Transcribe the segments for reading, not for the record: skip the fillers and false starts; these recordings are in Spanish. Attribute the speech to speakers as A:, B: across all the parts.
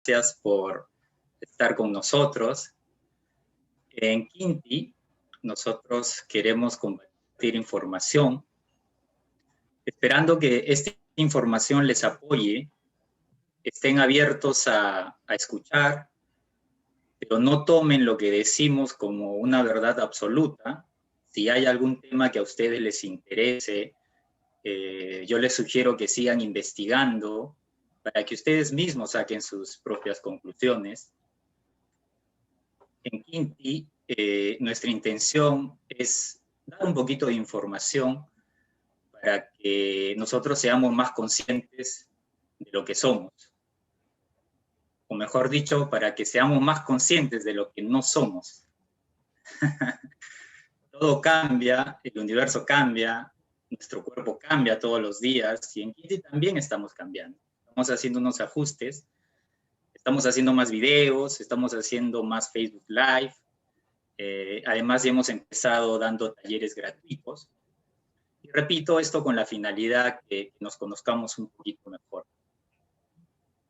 A: Gracias por estar con nosotros. En Quinti, nosotros queremos compartir información, esperando que esta información les apoye, estén abiertos a escuchar, pero no tomen lo que decimos como una verdad absoluta. Si hay algún tema que a ustedes les interese, yo les sugiero que sigan investigando para que ustedes mismos saquen sus propias conclusiones. En Quinti, nuestra intención es dar un poquito de información para que nosotros seamos más conscientes de lo que somos. O mejor dicho, para que seamos más conscientes de lo que no somos. Todo cambia, el universo cambia, nuestro cuerpo cambia todos los días y en Quinti también estamos cambiando. Estamos haciendo unos ajustes, estamos haciendo más videos, estamos haciendo más Facebook Live. Además, ya hemos empezado dando talleres gratuitos. Y repito esto con la finalidad que nos conozcamos un poquito mejor.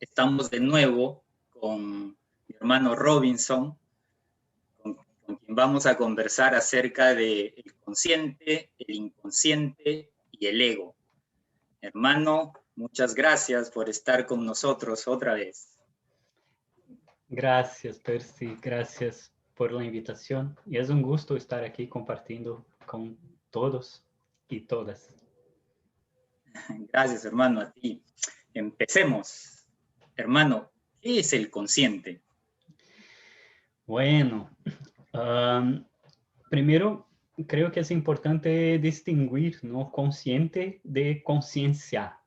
A: Estamos de nuevo con mi hermano Robinson, con quien vamos a conversar acerca del consciente, el inconsciente y el ego. Hermano, muchas gracias por estar con nosotros otra vez.
B: Gracias, Percy. Gracias por la invitación. Y es un gusto estar aquí compartiendo con todos y todas.
A: Gracias, hermano, a ti. Empecemos. Hermano, ¿qué es el consciente?
B: Bueno, primero creo que es importante distinguir, ¿no?, consciente de conciencia.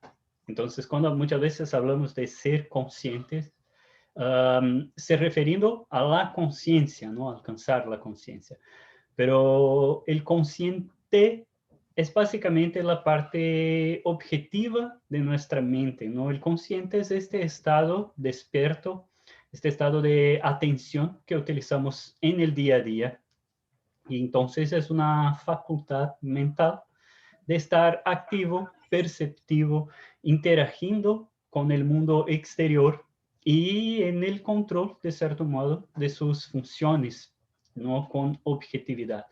B: Entonces, cuando muchas veces hablamos de ser conscientes, se refiriendo a la conciencia, ¿no?, alcanzar la conciencia. Pero el consciente es básicamente la parte objetiva de nuestra mente, ¿no? El consciente es este estado despierto, este estado de atención que utilizamos en el día a día. Y entonces es una facultad mental de estar activo, perceptivo, interagiendo con el mundo exterior y en el control, de cierto modo, de sus funciones, ¿no?, con objetividad.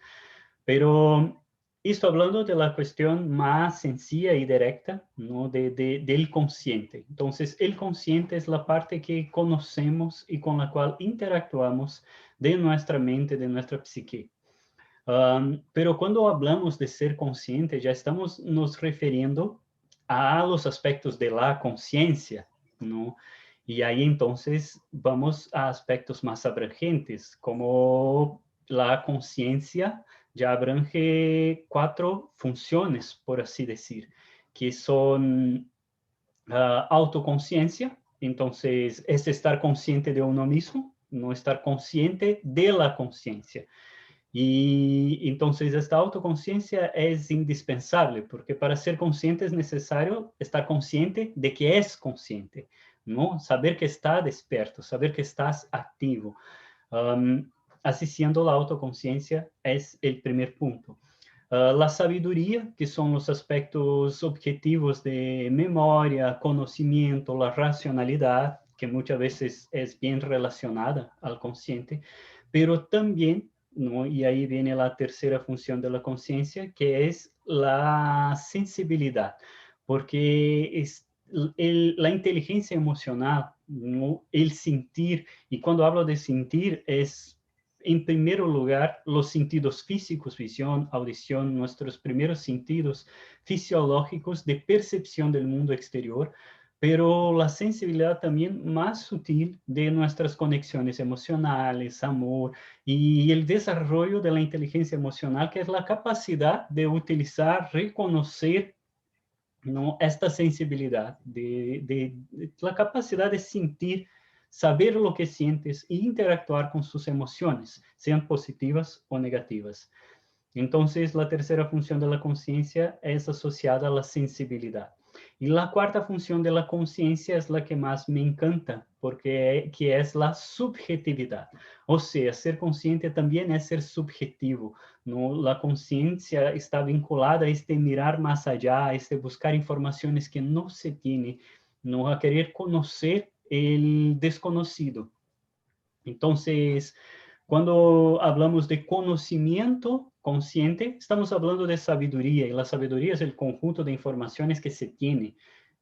B: Pero esto hablando de la cuestión más sencilla y directa, ¿no?, del consciente. Entonces, el consciente es la parte que conocemos y con la cual interactuamos de nuestra mente, de nuestra psique. Pero cuando hablamos de ser consciente, ya estamos nos refiriendo a los aspectos de la conciencia, ¿no? Y ahí entonces vamos a aspectos más abrangentes, como la conciencia ya abrange 4 funciones, por así decir, que son autoconciencia. Entonces, es estar consciente de uno mismo, no estar consciente de la conciencia. Y entonces esta autoconciencia es indispensable, porque para ser consciente es necesario estar consciente de que es consciente, ¿no? Saber que está despierto, saber que estás activo. Así siendo, la autoconciencia es el primer punto. La sabiduría, que son los aspectos objetivos de memoria, conocimiento, la racionalidad, que muchas veces es bien relacionada al consciente, pero también, ¿no?, y ahí viene la tercera función de la conciencia, que es la sensibilidad, porque es la inteligencia emocional, ¿no?, el sentir, y cuando hablo de sentir es, en primer lugar, los sentidos físicos, visión, audición, nuestros primeros sentidos fisiológicos de percepción del mundo exterior, pero la sensibilidad también más sutil de nuestras conexiones emocionales, amor, y el desarrollo de la inteligencia emocional, que es la capacidad de utilizar, reconocer, ¿no?, esta sensibilidad, la capacidad de sentir, saber lo que sientes e interactuar con sus emociones, sean positivas o negativas. Entonces, la tercera función de la conciencia es asociada a la sensibilidad. Y la cuarta función de la conciencia es la que más me encanta, porque que es la subjetividad. O sea, ser consciente también es ser subjetivo, ¿no? La conciencia está vinculada a este mirar más allá, a este buscar informaciones que no se tiene, ¿no?, a querer conocer el desconocido. Entonces, cuando hablamos de conocimiento consciente, estamos hablando de sabiduría, y la sabiduría es el conjunto de informaciones que se tiene,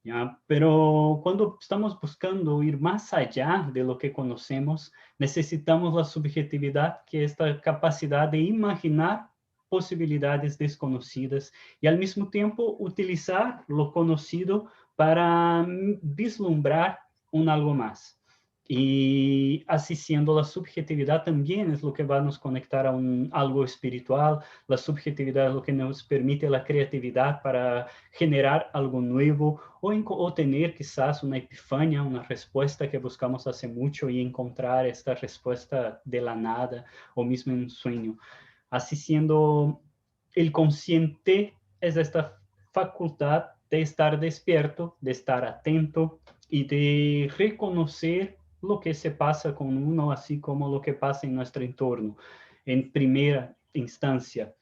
B: ¿ya? Pero cuando estamos buscando ir más allá de lo que conocemos, necesitamos la subjetividad, que es esta capacidad de imaginar posibilidades desconocidas y al mismo tiempo utilizar lo conocido para vislumbrar un algo más. Y así siendo, la subjetividad también es lo que va a nos conectar a algo espiritual. La subjetividad es lo que nos permite la creatividad para generar algo nuevo o tener quizás una epifanía, una respuesta que buscamos hace mucho y encontrar esta respuesta de la nada o mismo en un sueño. Así siendo, el consciente es esta facultad de estar despierto, de estar atento y de reconocer lo que se pasa con uno, así como lo que pasa en nuestro entorno, en primera instancia.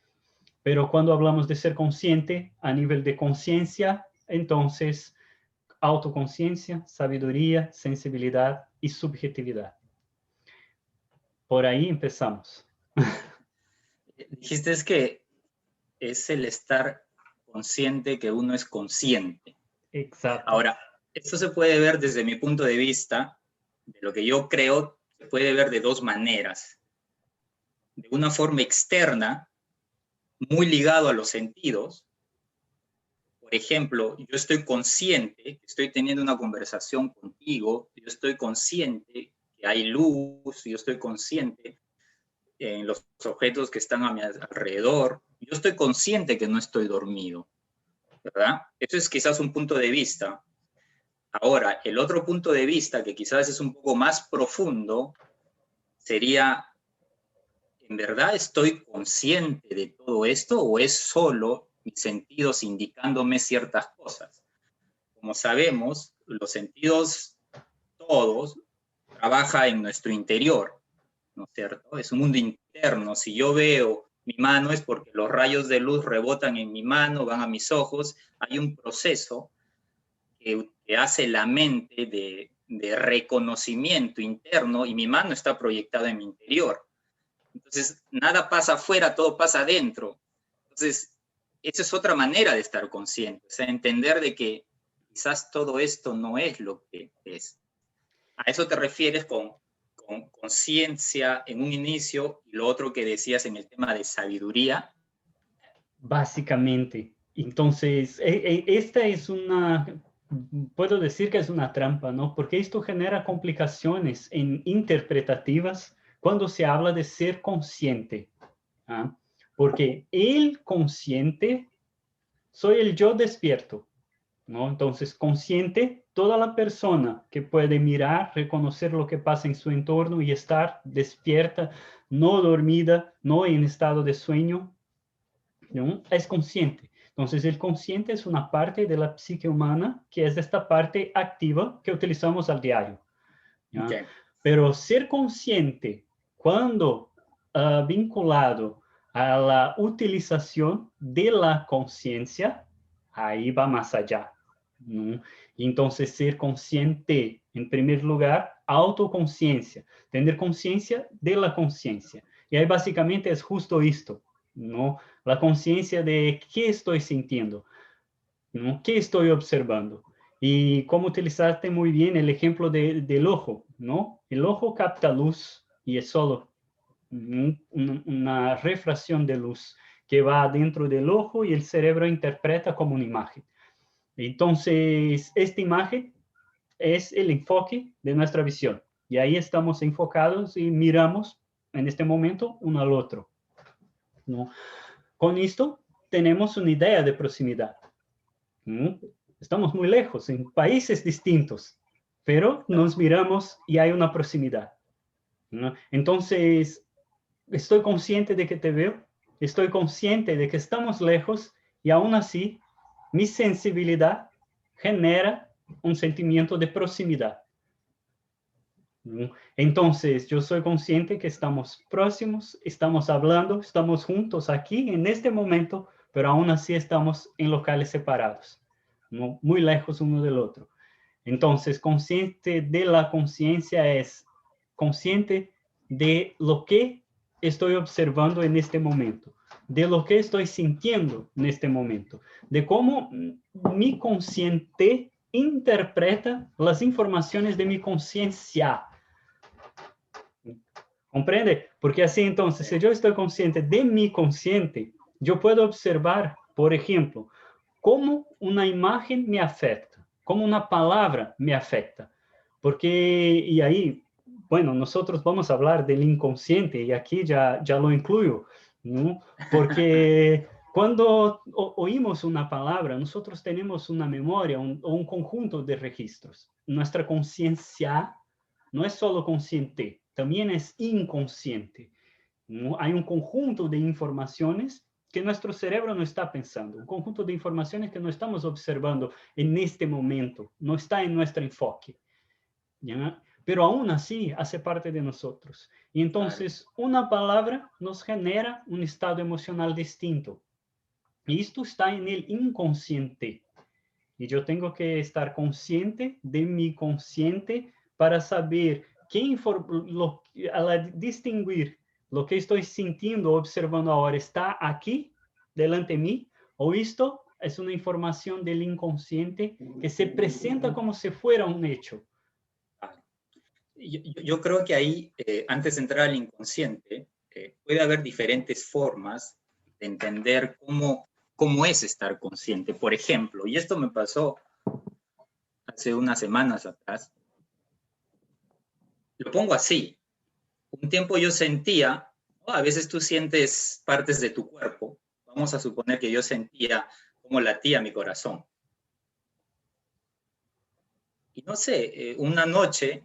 B: Pero cuando hablamos de ser consciente a nivel de conciencia, entonces autoconciencia, sabiduría, sensibilidad y subjetividad. Por ahí empezamos.
A: Dijiste es que es el estar consciente que uno es consciente.
B: Exacto.
A: Ahora, esto se puede ver desde mi punto de vista, de lo que yo creo, se puede ver de dos maneras. De una forma externa, muy ligado a los sentidos. Por ejemplo, yo estoy consciente que estoy teniendo una conversación contigo, yo estoy consciente que hay luz, yo estoy consciente en los objetos que están a mi alrededor, yo estoy consciente que no estoy dormido, ¿verdad? Eso es quizás un punto de vista. Ahora, el otro punto de vista, que quizás es un poco más profundo, sería, ¿en verdad estoy consciente de todo esto o es solo mis sentidos indicándome ciertas cosas? Como sabemos, los sentidos todos trabajan en nuestro interior, ¿no es cierto? Es un mundo interno. Si yo veo mi mano es porque los rayos de luz rebotan en mi mano, van a mis ojos. Hay un proceso que hace la mente de reconocimiento interno y mi mano está proyectada en mi interior. Entonces, nada pasa afuera, todo pasa adentro. Entonces, esa es otra manera de estar consciente, o sea, entender de que quizás todo esto no es lo que es. ¿A eso te refieres con conciencia en un inicio y lo otro que decías en el tema de sabiduría?
B: Básicamente. Entonces, esta es puedo decir que es una trampa, ¿no? Porque esto genera complicaciones interpretativas cuando se habla de ser consciente. ¿Ah? Porque el consciente soy el yo despierto, ¿no? Entonces, consciente, toda la persona que puede mirar, reconocer lo que pasa en su entorno y estar despierta, no dormida, no en estado de sueño, ¿no? Es consciente. Entonces, el consciente es una parte de la psique humana que es esta parte activa que utilizamos al diario, ¿ya?
A: Okay.
B: Pero ser consciente cuando vinculado a la utilización de la conciencia, ahí va más allá, ¿no? Entonces, ser consciente, en primer lugar, autoconciencia, tener conciencia de la conciencia. Y ahí básicamente es justo esto, ¿no? La conciencia de qué estoy sintiendo, ¿no? ¿Qué estoy observando? Y cómo utilizaste muy bien el ejemplo del ojo, ¿no? El ojo capta luz y es solo una refracción de luz que va dentro del ojo y el cerebro interpreta como una imagen. Entonces, esta imagen es el enfoque de nuestra visión. Y ahí estamos enfocados y miramos en este momento uno al otro, ¿no? Con esto tenemos una idea de proximidad. Estamos muy lejos, en países distintos, pero nos miramos y hay una proximidad, ¿no? Entonces, estoy consciente de que te veo, estoy consciente de que estamos lejos y aún así mi sensibilidad genera un sentimiento de proximidad, ¿no? Entonces, yo soy consciente que estamos próximos, estamos hablando, estamos juntos aquí en este momento, pero aún así estamos en locales separados, ¿no? Muy lejos uno del otro. Entonces, consciente de la conciencia es consciente de lo que estoy observando en este momento, de lo que estoy sintiendo en este momento, de cómo mi consciente interpreta las informaciones de mi conciencia. ¿Comprende? Porque así entonces, si yo estoy consciente de mi consciente, yo puedo observar, por ejemplo, cómo una imagen me afecta, cómo una palabra me afecta. Porque, y ahí, bueno, nosotros vamos a hablar del inconsciente y aquí ya lo incluyo, ¿no? Porque cuando oímos una palabra, nosotros tenemos una memoria o un conjunto de registros. Nuestra conciencia no es solo consciente, también es inconsciente, ¿no? Hay un conjunto de informaciones que nuestro cerebro no está pensando, un conjunto de informaciones que no estamos observando en este momento, no está en nuestro enfoque, ¿ya? Pero aún así hace parte de nosotros. Y entonces una palabra nos genera un estado emocional distinto. Y esto está en el inconsciente. Y yo tengo que estar consciente de mi consciente para saber distinguir lo que estoy sintiendo, observando ahora, está aquí, delante de mí, o esto es una información del inconsciente que se presenta como si fuera un hecho.
A: Yo creo que ahí, antes de entrar al inconsciente, puede haber diferentes formas de entender cómo es estar consciente. Por ejemplo, y esto me pasó hace unas semanas atrás, lo pongo así. Un tiempo yo sentía, a veces tú sientes partes de tu cuerpo. Vamos a suponer que yo sentía cómo latía mi corazón. Y no sé, una noche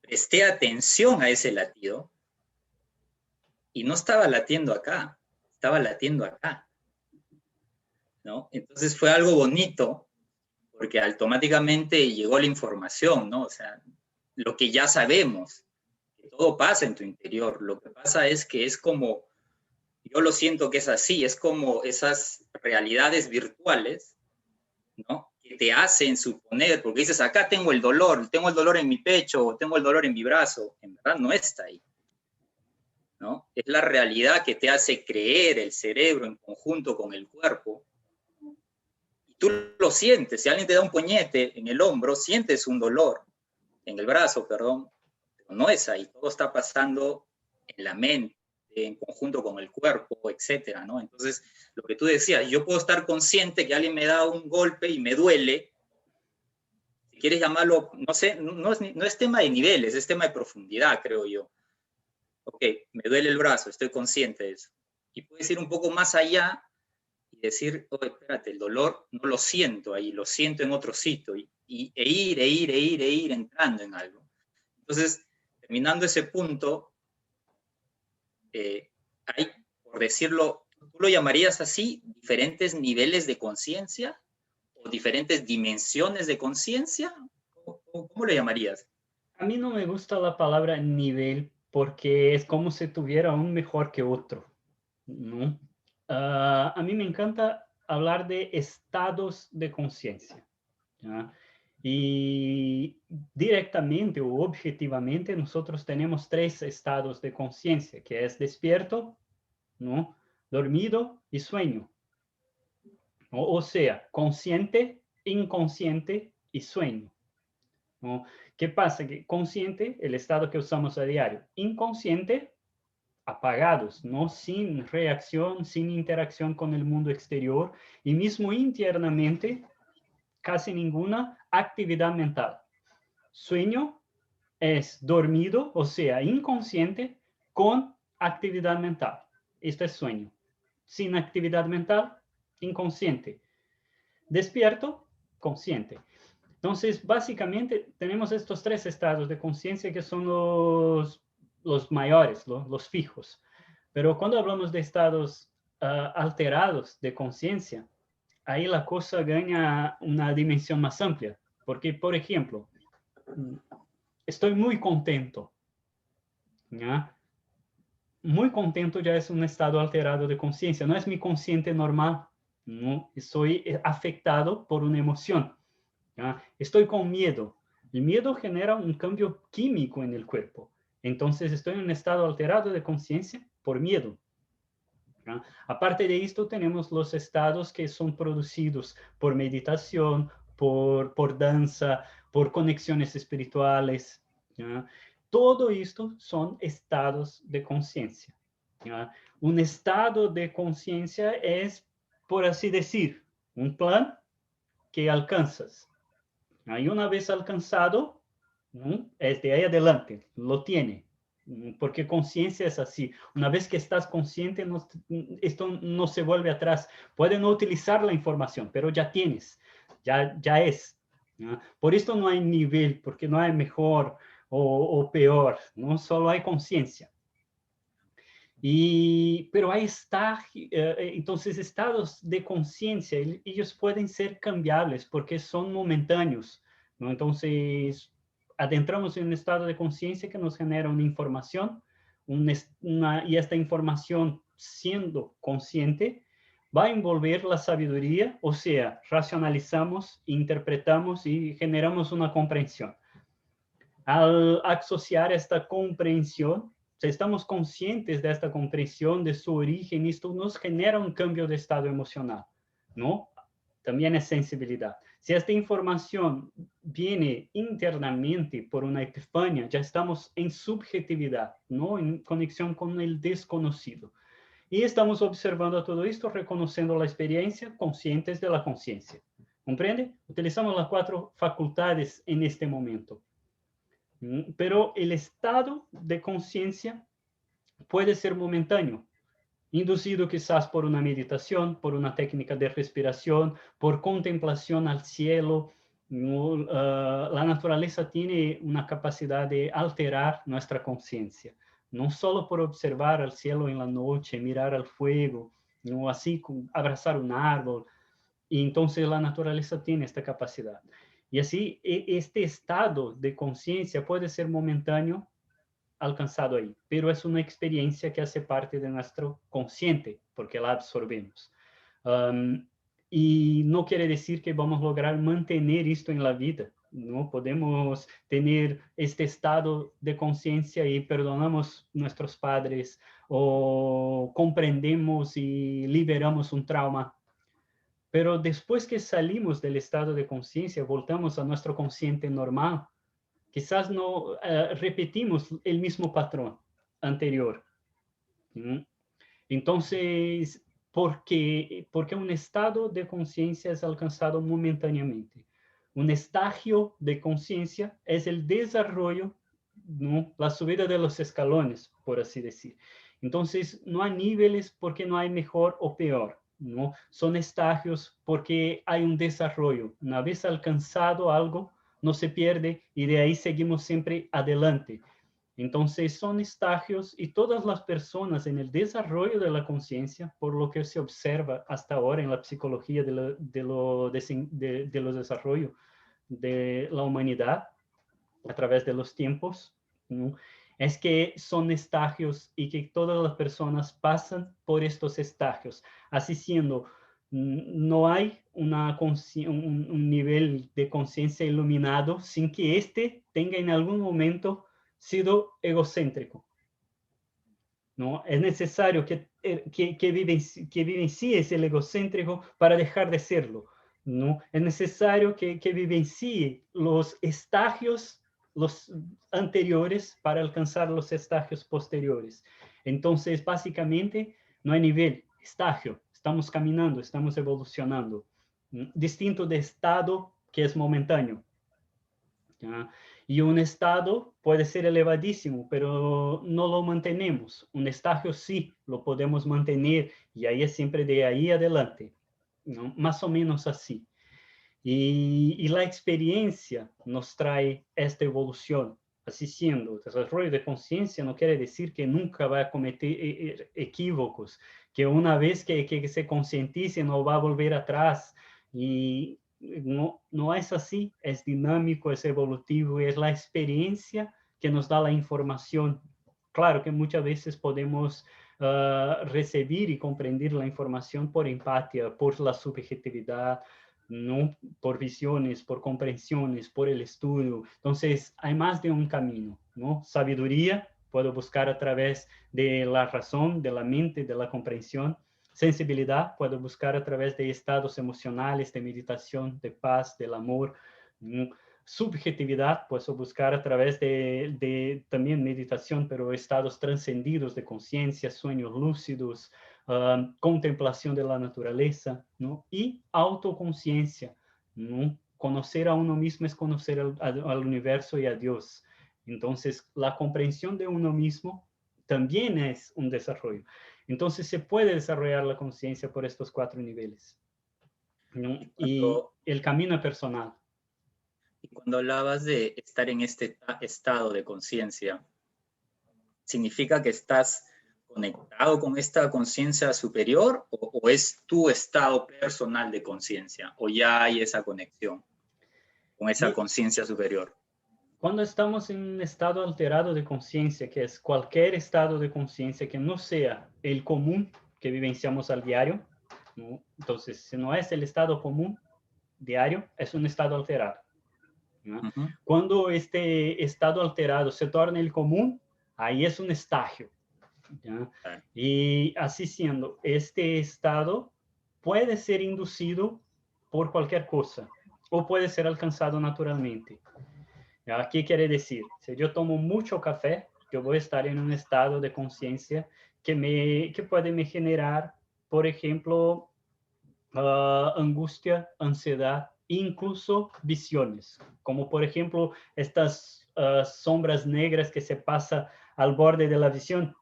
A: presté atención a ese latido y no estaba latiendo acá, estaba latiendo acá, ¿no? Entonces fue algo bonito porque automáticamente llegó la información, ¿no? O sea, lo que ya sabemos, que todo pasa en tu interior. Lo que pasa es que es como, yo lo siento que es así, es como esas realidades virtuales, ¿no? Que te hacen suponer, porque dices, acá tengo el dolor en mi pecho, tengo el dolor en mi brazo, en verdad no está ahí, ¿no? Es la realidad que te hace creer el cerebro en conjunto con el cuerpo. Y tú lo sientes, si alguien te da un puñete en el hombro, sientes un dolor, en el brazo, perdón, pero no es ahí, todo está pasando en la mente, en conjunto con el cuerpo, etcétera, ¿no? Entonces, lo que tú decías, yo puedo estar consciente que alguien me da un golpe y me duele, si quieres llamarlo, no sé, no es tema de niveles, es tema de profundidad, creo yo. Ok, me duele el brazo, estoy consciente de eso. Y puedes ir un poco más allá y decir, oh, espérate, el dolor no lo siento ahí, lo siento en otro sitio, e ir entrando en algo. Entonces, terminando ese punto, hay, por decirlo, ¿tú lo llamarías así, diferentes niveles de conciencia o diferentes dimensiones de conciencia? ¿Cómo lo llamarías?
B: A mí no me gusta la palabra nivel porque es como si tuviera un mejor que otro, ¿no? A mí me encanta hablar de estados de conciencia, ¿ya? Y directamente o objetivamente nosotros tenemos tres estados de conciencia, que es despierto, ¿no? Dormido y sueño. O sea, consciente, inconsciente y sueño, ¿no? ¿Qué pasa? Que consciente, el estado que usamos a diario. Inconsciente, apagados, ¿no? Sin reacción, sin interacción con el mundo exterior y mismo internamente, casi ninguna actividad mental. Sueño es dormido, o sea, inconsciente con actividad mental. Esto es sueño. Sin actividad mental, inconsciente. Despierto, consciente. Entonces, básicamente, tenemos estos tres estados de conciencia que son los mayores, los fijos. Pero cuando hablamos de estados alterados de conciencia, ahí la cosa gana una dimensión más amplia. Porque, por ejemplo, estoy muy contento, ¿ya? Muy contento ya es un estado alterado de conciencia, no es mi consciente normal, no, soy afectado por una emoción. ¿ya? Estoy con miedo. El miedo genera un cambio químico en el cuerpo. Entonces estoy en un estado alterado de conciencia por miedo. ¿Ya? Aparte de esto, tenemos los estados que son producidos por meditación, por danza, por conexiones espirituales. ¿Ya? Todo esto son estados de conciencia. ¿Ya? Un estado de conciencia es, por así decir, un plan que alcanzas. Y una vez alcanzado, ¿no? Es de ahí adelante, lo tiene. Porque conciencia es así. Una vez que estás consciente, no, esto no se vuelve atrás. Puede no utilizar la información, pero ya tienes, ya es. ¿No? Por esto no hay nivel, porque no hay mejor o peor, ¿no? Solo hay conciencia. Pero ahí está, entonces estados de conciencia, ellos pueden ser cambiables porque son momentáneos, ¿no? Entonces, adentramos en un estado de conciencia que nos genera una información, y esta información, siendo consciente, va a envolver la sabiduría, o sea, racionalizamos, interpretamos y generamos una comprensión. Al asociar esta comprensión, si estamos conscientes de esta comprensión, de su origen, esto nos genera un cambio de estado emocional, ¿no? También es sensibilidad. Si esta información viene internamente por una epifanía, ya estamos en subjetividad, ¿no? En conexión con el desconocido. Y estamos observando todo esto, reconociendo la experiencia, conscientes de la conciencia. ¿Comprende? Utilizamos las 4 facultades en este momento. Pero el estado de conciencia puede ser momentáneo, inducido quizás por una meditación, por una técnica de respiración, por contemplación al cielo. La naturaleza tiene una capacidad de alterar nuestra conciencia, no solo por observar al cielo en la noche, mirar al fuego, ¿no? Así, abrazar un árbol. Y entonces la naturaleza tiene esta capacidad. Y así, este estado de conciencia puede ser momentáneo, alcanzado ahí, pero es una experiencia que hace parte de nuestro consciente, porque la absorbemos. Y no quiere decir que vamos a lograr mantener esto en la vida. No podemos tener este estado de conciencia y perdonamos a nuestros padres o comprendemos y liberamos un trauma. Pero después que salimos del estado de conciencia, voltamos a nuestro consciente normal, quizás no repetimos el mismo patrón anterior. Entonces, porque un estado de conciencia es alcanzado momentáneamente. Un estadio de conciencia es el desarrollo, ¿no? La subida de los escalones, por así decir. Entonces, no hay niveles porque no hay mejor o peor, ¿no? Son estadios porque hay un desarrollo. Una vez alcanzado algo, no se pierde y de ahí seguimos siempre adelante. Entonces son estadios y todas las personas en el desarrollo de la conciencia, por lo que se observa hasta ahora en la psicología de los desarrollos de la humanidad a través de los tiempos, ¿no? Es que son estadios y que todas las personas pasan por estos estadios. Así siendo, no hay un nivel de conciencia iluminado sin que éste tenga en algún momento sido egocéntrico, ¿no? Es necesario que vivencies el egocéntrico para dejar de serlo, ¿no? Es necesario que vivencie los estadios los anteriores para alcanzar los estadios posteriores. Entonces, básicamente, no hay nivel, estadio, estamos caminando, estamos evolucionando, distinto de estado que es momentáneo. ¿Ya? Y un estado puede ser elevadísimo, pero no lo mantenemos. Un estadio sí lo podemos mantener y ahí es siempre de ahí adelante, ¿no? Más o menos así. Y la experiencia nos trae esta evolución. Así siendo, el desarrollo de conciencia no quiere decir que nunca va a cometer equívocos, que una vez que se concientice no va a volver atrás. Y no es así, es dinámico, es evolutivo, es la experiencia que nos da la información. Claro que muchas veces podemos recibir y comprender la información por empatía, por la subjetividad, ¿no? Por visiones, por comprensiones, por el estudio. Entonces, hay más de un camino, ¿no? Sabiduría puedo buscar a través de la razón, de la mente, de la comprensión. Sensibilidad puedo buscar a través de estados emocionales, de meditación, de paz, del amor. ¿No? Subjetividad puedo buscar a través de también meditación, pero estados trascendidos de conciencia, sueños lúcidos, contemplación de la naturaleza, ¿no? Y autoconciencia, ¿no? Conocer a uno mismo es conocer al universo y a Dios. Entonces, la comprensión de uno mismo también es un desarrollo. Entonces, se puede desarrollar la conciencia por estos 4 niveles, ¿no?
A: Y
B: Y
A: cuando,
B: el camino personal.
A: y cuando hablabas de estar en este estado de conciencia, ¿significa que estás conectado con esta conciencia superior o es tu estado personal de conciencia o ya hay esa conexión con esa
B: Y
A: conciencia superior?
B: cuando estamos en un estado alterado de conciencia, que es cualquier estado de conciencia que no sea el común que vivenciamos al diario, ¿no? Entonces, si no es el estado común diario, es un estado alterado, ¿no?
A: Uh -huh.
B: Cuando este estado alterado se torna el común, ahí es un estagio, ¿ya?
A: Claro.
B: Y así siendo, este estado puede ser inducido por cualquier cosa o puede ser alcanzado naturalmente. ¿Qué quiere decir? Si yo tomo mucho café, yo voy a estar en un estado de conciencia que puede me generar, por ejemplo, angustia, ansiedad, incluso visiones, como por ejemplo estas sombras negras que se pasa al borde de la visión.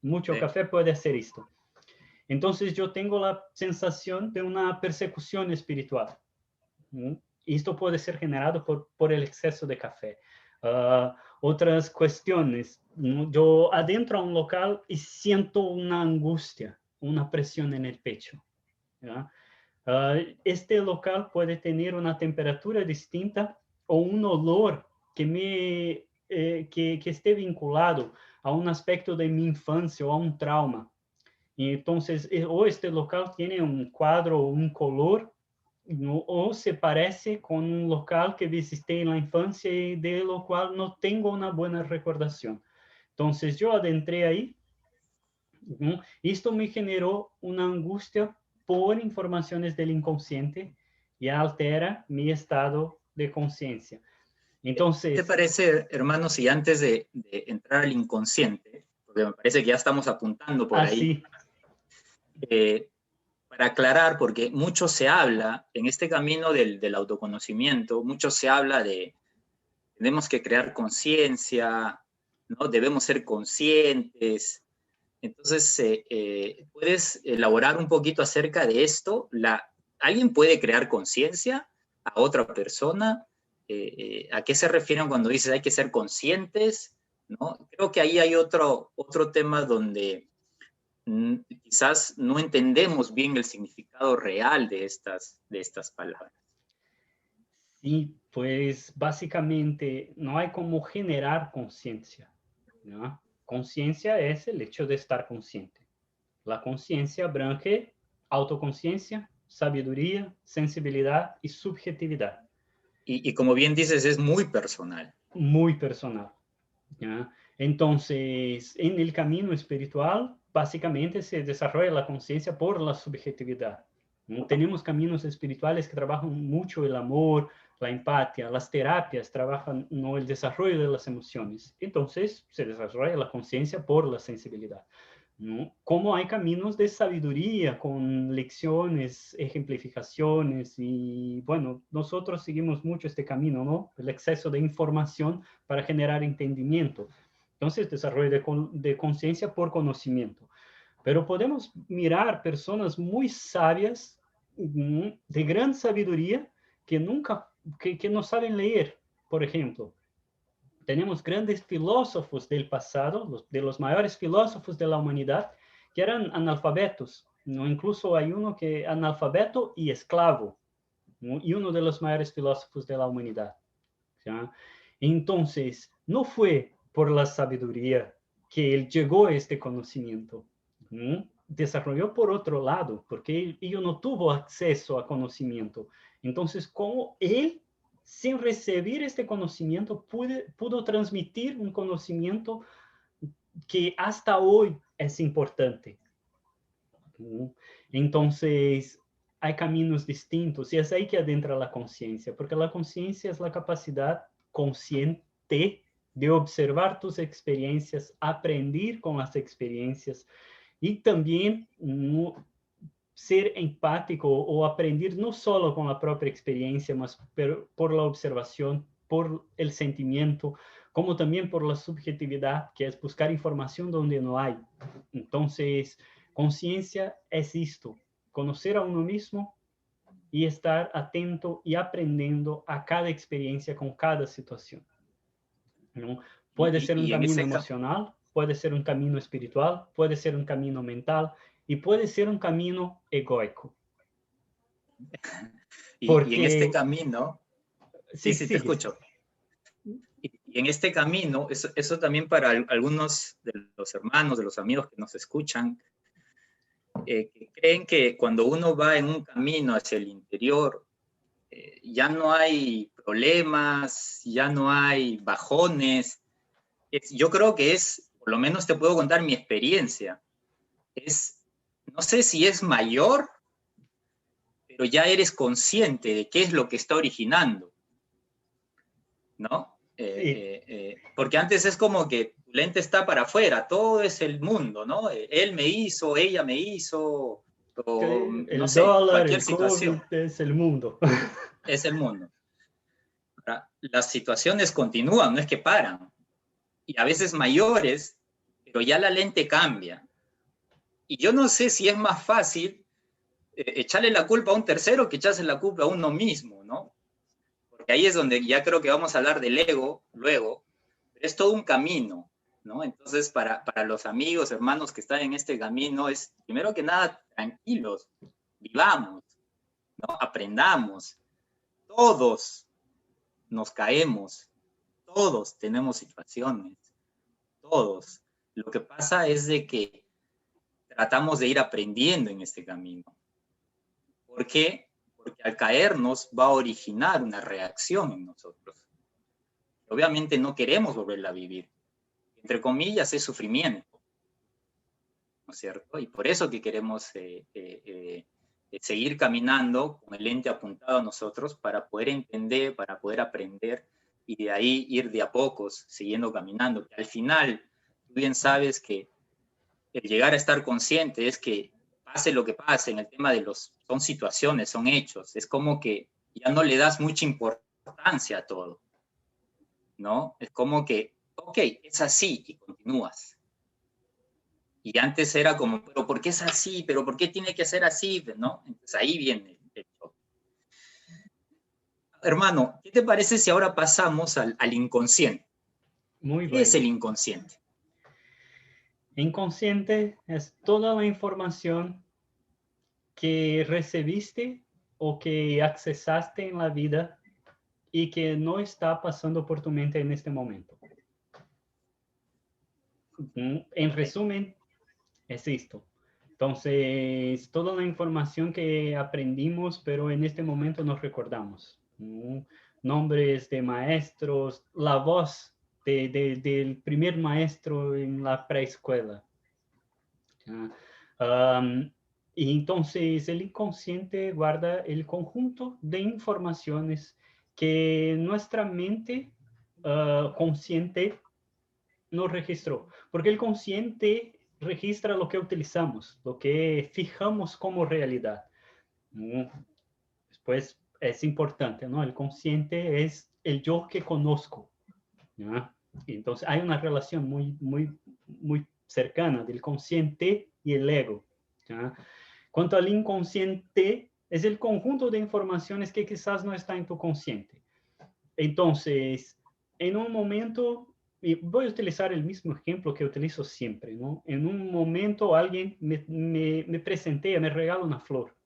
B: Mucho
A: Sí.
B: café puede hacer esto. Entonces yo tengo la sensación de una persecución espiritual. Y esto puede ser generado por el exceso de café. Otras cuestiones, yo adentro a un local y siento una angustia, una presión en el pecho. ¿Ya? Este local puede tener una temperatura distinta o un olor que esté vinculado a un aspecto de mi infancia o a un trauma. Y entonces, o este local tiene un cuadro o un color, ¿no? O se parece con un local que visité en la infancia y de lo cual no tengo una buena recordación. Entonces, yo adentré ahí, ¿no? Esto me generó una angustia por informaciones del inconsciente y altera mi estado de conciencia.
A: ¿Qué te
B: Entonces,
A: parece, hermano, si antes de entrar al inconsciente, porque me parece que ya estamos apuntando por ahí,
B: así,
A: para aclarar, porque mucho se habla en este camino del autoconocimiento, mucho se habla de tenemos que crear conciencia, ¿no? Debemos ser conscientes. Entonces, ¿puedes elaborar un poquito acerca de esto? ¿Alguien puede crear conciencia a otra persona? ¿A qué se refieren cuando dices hay que ser conscientes? ¿No? Creo que ahí hay otro tema donde quizás no entendemos bien el significado real de estas palabras.
B: sí, pues básicamente no hay como generar conciencia, ¿no? Conciencia es el hecho de estar consciente. La conciencia branque autoconciencia, sabiduría, sensibilidad y subjetividad.
A: Y como bien dices, es muy personal.
B: Muy personal, ¿ya? Entonces, en el camino espiritual, básicamente se desarrolla la conciencia por la subjetividad. ¿No? Tenemos caminos espirituales que trabajan mucho el amor, la empatía, las terapias trabajan, ¿no?, el desarrollo de las emociones. Entonces, se desarrolla la conciencia por la sensibilidad, ¿no? Como hay caminos de sabiduría con lecciones, ejemplificaciones y bueno, nosotros seguimos mucho este camino, ¿no? El exceso de información para generar entendimiento. Entonces, desarrollo de conciencia por conocimiento. Pero podemos mirar personas muy sabias, de gran sabiduría, que nunca, que no saben leer, por ejemplo. Tenemos grandes filósofos del pasado, de los mayores filósofos de la humanidad, que eran analfabetos, ¿no? Incluso hay uno que analfabeto y esclavo, ¿no? Y uno de los mayores filósofos de la humanidad, ¿ya? Entonces, no fue por la sabiduría que él llegó a este conocimiento, ¿no? Desarrolló por otro lado, porque él no tuvo acceso a conocimiento. Entonces, ¿cómo él, sin recibir este conocimiento, pudo transmitir un conocimiento que hasta hoy es importante? ¿No? Entonces, hay caminos distintos y es ahí que adentra la conciencia, porque la conciencia es la capacidad consciente de observar tus experiencias, aprender con las experiencias y también ser empático o aprender no solo con la propia experiencia, mas por la observación, por el sentimiento, como también por la subjetividad, que es buscar información donde no hay. Entonces, conciencia es esto, conocer a uno mismo y estar atento y aprendiendo a cada experiencia con cada situación, ¿no? Puede ser un
A: Y en
B: camino
A: ese,
B: emocional, puede ser un camino espiritual, puede ser un camino mental y puede ser un camino egoico.
A: y en este
B: Porque,
A: camino, sí,
B: sí,
A: sí, te
B: sigue.
A: escucho. Y en este camino, eso también para algunos de los hermanos, de los amigos que nos escuchan, que creen que cuando uno va en un camino hacia el interior, ya no hay problemas, ya no hay bajones. Yo creo que por lo menos te puedo contar mi experiencia, no sé si es mayor, pero ya eres consciente de qué es lo que está originando, ¿no?
B: Sí,
A: Porque antes es como que tu lente está para afuera, todo es el mundo, ¿no? Él me hizo, ella me hizo, o no
B: el
A: sé,
B: dólar,
A: cualquier
B: el
A: situación,
B: COVID, es el mundo.
A: es el mundo. Ahora, las situaciones continúan, no es que paran, y a veces mayores, pero ya la lente cambia. Y yo no sé si es más fácil echarle la culpa a un tercero que echarse la culpa a uno mismo, ¿no? Porque ahí es donde ya creo que vamos a hablar del ego luego, pero es todo un camino, ¿no? Entonces, para los amigos, hermanos que están en este camino, es primero que nada, tranquilos, vivamos, ¿no? Aprendamos. Todos nos caemos, todos tenemos situaciones, todos. Lo que pasa es de que tratamos de ir aprendiendo en este camino. ¿Por qué? Porque al caernos va a originar una reacción en nosotros. Obviamente no queremos volverla a vivir. Entre comillas, es sufrimiento, ¿no es cierto? Y por eso que queremos seguir caminando con el lente apuntado a nosotros para poder entender, para poder aprender y de ahí ir de a pocos, siguiendo caminando. Que al final, tú bien sabes que el llegar a estar consciente es que pase lo que pase en el tema de son situaciones, son hechos, es como que ya no le das mucha importancia a todo, ¿no? Es como que, ok, es así y continúas. Y antes era como, pero ¿por qué es así? ¿Pero por qué tiene que ser así? ¿No? Entonces ahí viene el choque. Hermano, ¿qué te parece si ahora pasamos al inconsciente?
B: Muy
A: ¿Qué es
B: bueno.
A: el inconsciente?
B: Inconsciente es toda la información que recibiste o que accesaste en la vida y que no está pasando por tu mente en este momento. En resumen, es esto. Entonces, toda la información que aprendimos, pero en este momento no recordamos. Nombres de maestros, la voz del primer maestro en la preescuela. Y entonces el inconsciente guarda el conjunto de informaciones que nuestra mente consciente no registró, porque el consciente registra lo que utilizamos, lo que fijamos como realidad. Después es importante, ¿no? El consciente es el yo que conozco, ¿ya? Entonces hay una relación muy cercana del consciente y el ego, ¿ya? Cuanto al inconsciente, es el conjunto de informaciones que quizás no está en tu consciente. Entonces, en un momento, y voy a utilizar el mismo ejemplo que utilizo siempre, ¿no? En un momento alguien me presentea, me regala una flor,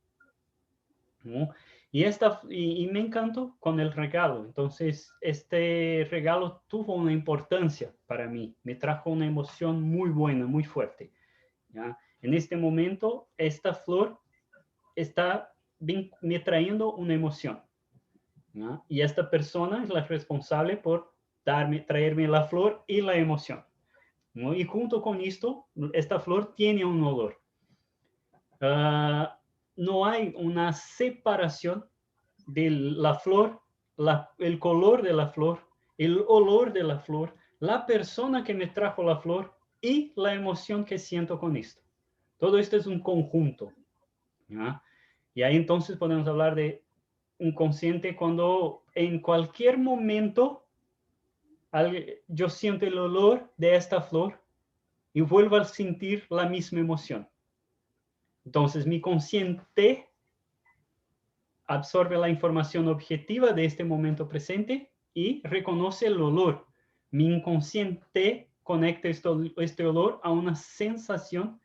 B: ¿no? Y me encantó con el regalo. Entonces, este regalo tuvo una importancia para mí, me trajo una emoción muy buena, muy fuerte, ¿ya? En este momento, esta flor está me trayendo una emoción, ¿no? Y esta persona es la responsable por traerme la flor y la emoción, ¿no? Y junto con esto, esta flor tiene un olor. No hay una separación de la flor, el color de la flor, el olor de la flor, la persona que me trajo la flor y la emoción que siento con esto. Todo esto es un conjunto, ¿ya? Y ahí entonces podemos hablar de un consciente cuando en cualquier momento yo siento el olor de esta flor y vuelvo a sentir la misma emoción. Entonces mi consciente absorbe la información objetiva de este momento presente y reconoce el olor. Mi inconsciente conecta este olor a una sensación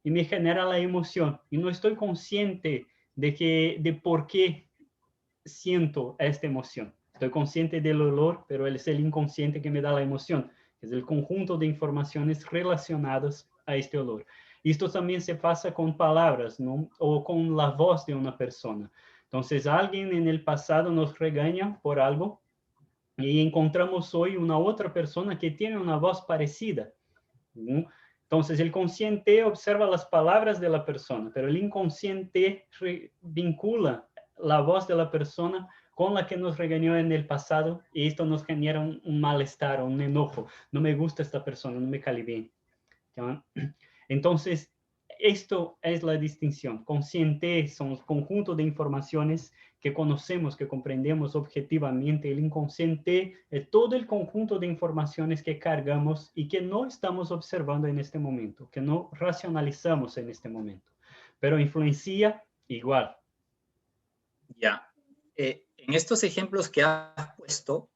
B: y me genera la emoción. Y no estoy consciente de por qué siento esta emoción. Estoy consciente del olor, pero es el inconsciente que me da la emoción. Es el conjunto de informaciones relacionadas a este olor. Y esto también se pasa con palabras, ¿no? O con la voz de una persona. Entonces, alguien en el pasado nos regaña por algo y encontramos hoy una otra persona que tiene una voz parecida, ¿no? Entonces, el consciente observa las palabras de la persona, pero el inconsciente vincula la voz de la persona con la que nos regañó en el pasado y esto nos genera un malestar, un enojo. No me gusta esta persona, no me cae bien, ¿ya? Entonces, esto es la distinción. Consciente son un conjunto de informaciones que conocemos, que comprendemos objetivamente. El inconsciente es todo el conjunto de informaciones que cargamos y que no estamos observando en este momento, que no racionalizamos en este momento, pero influencia igual.
A: Ya. En estos ejemplos que has puesto,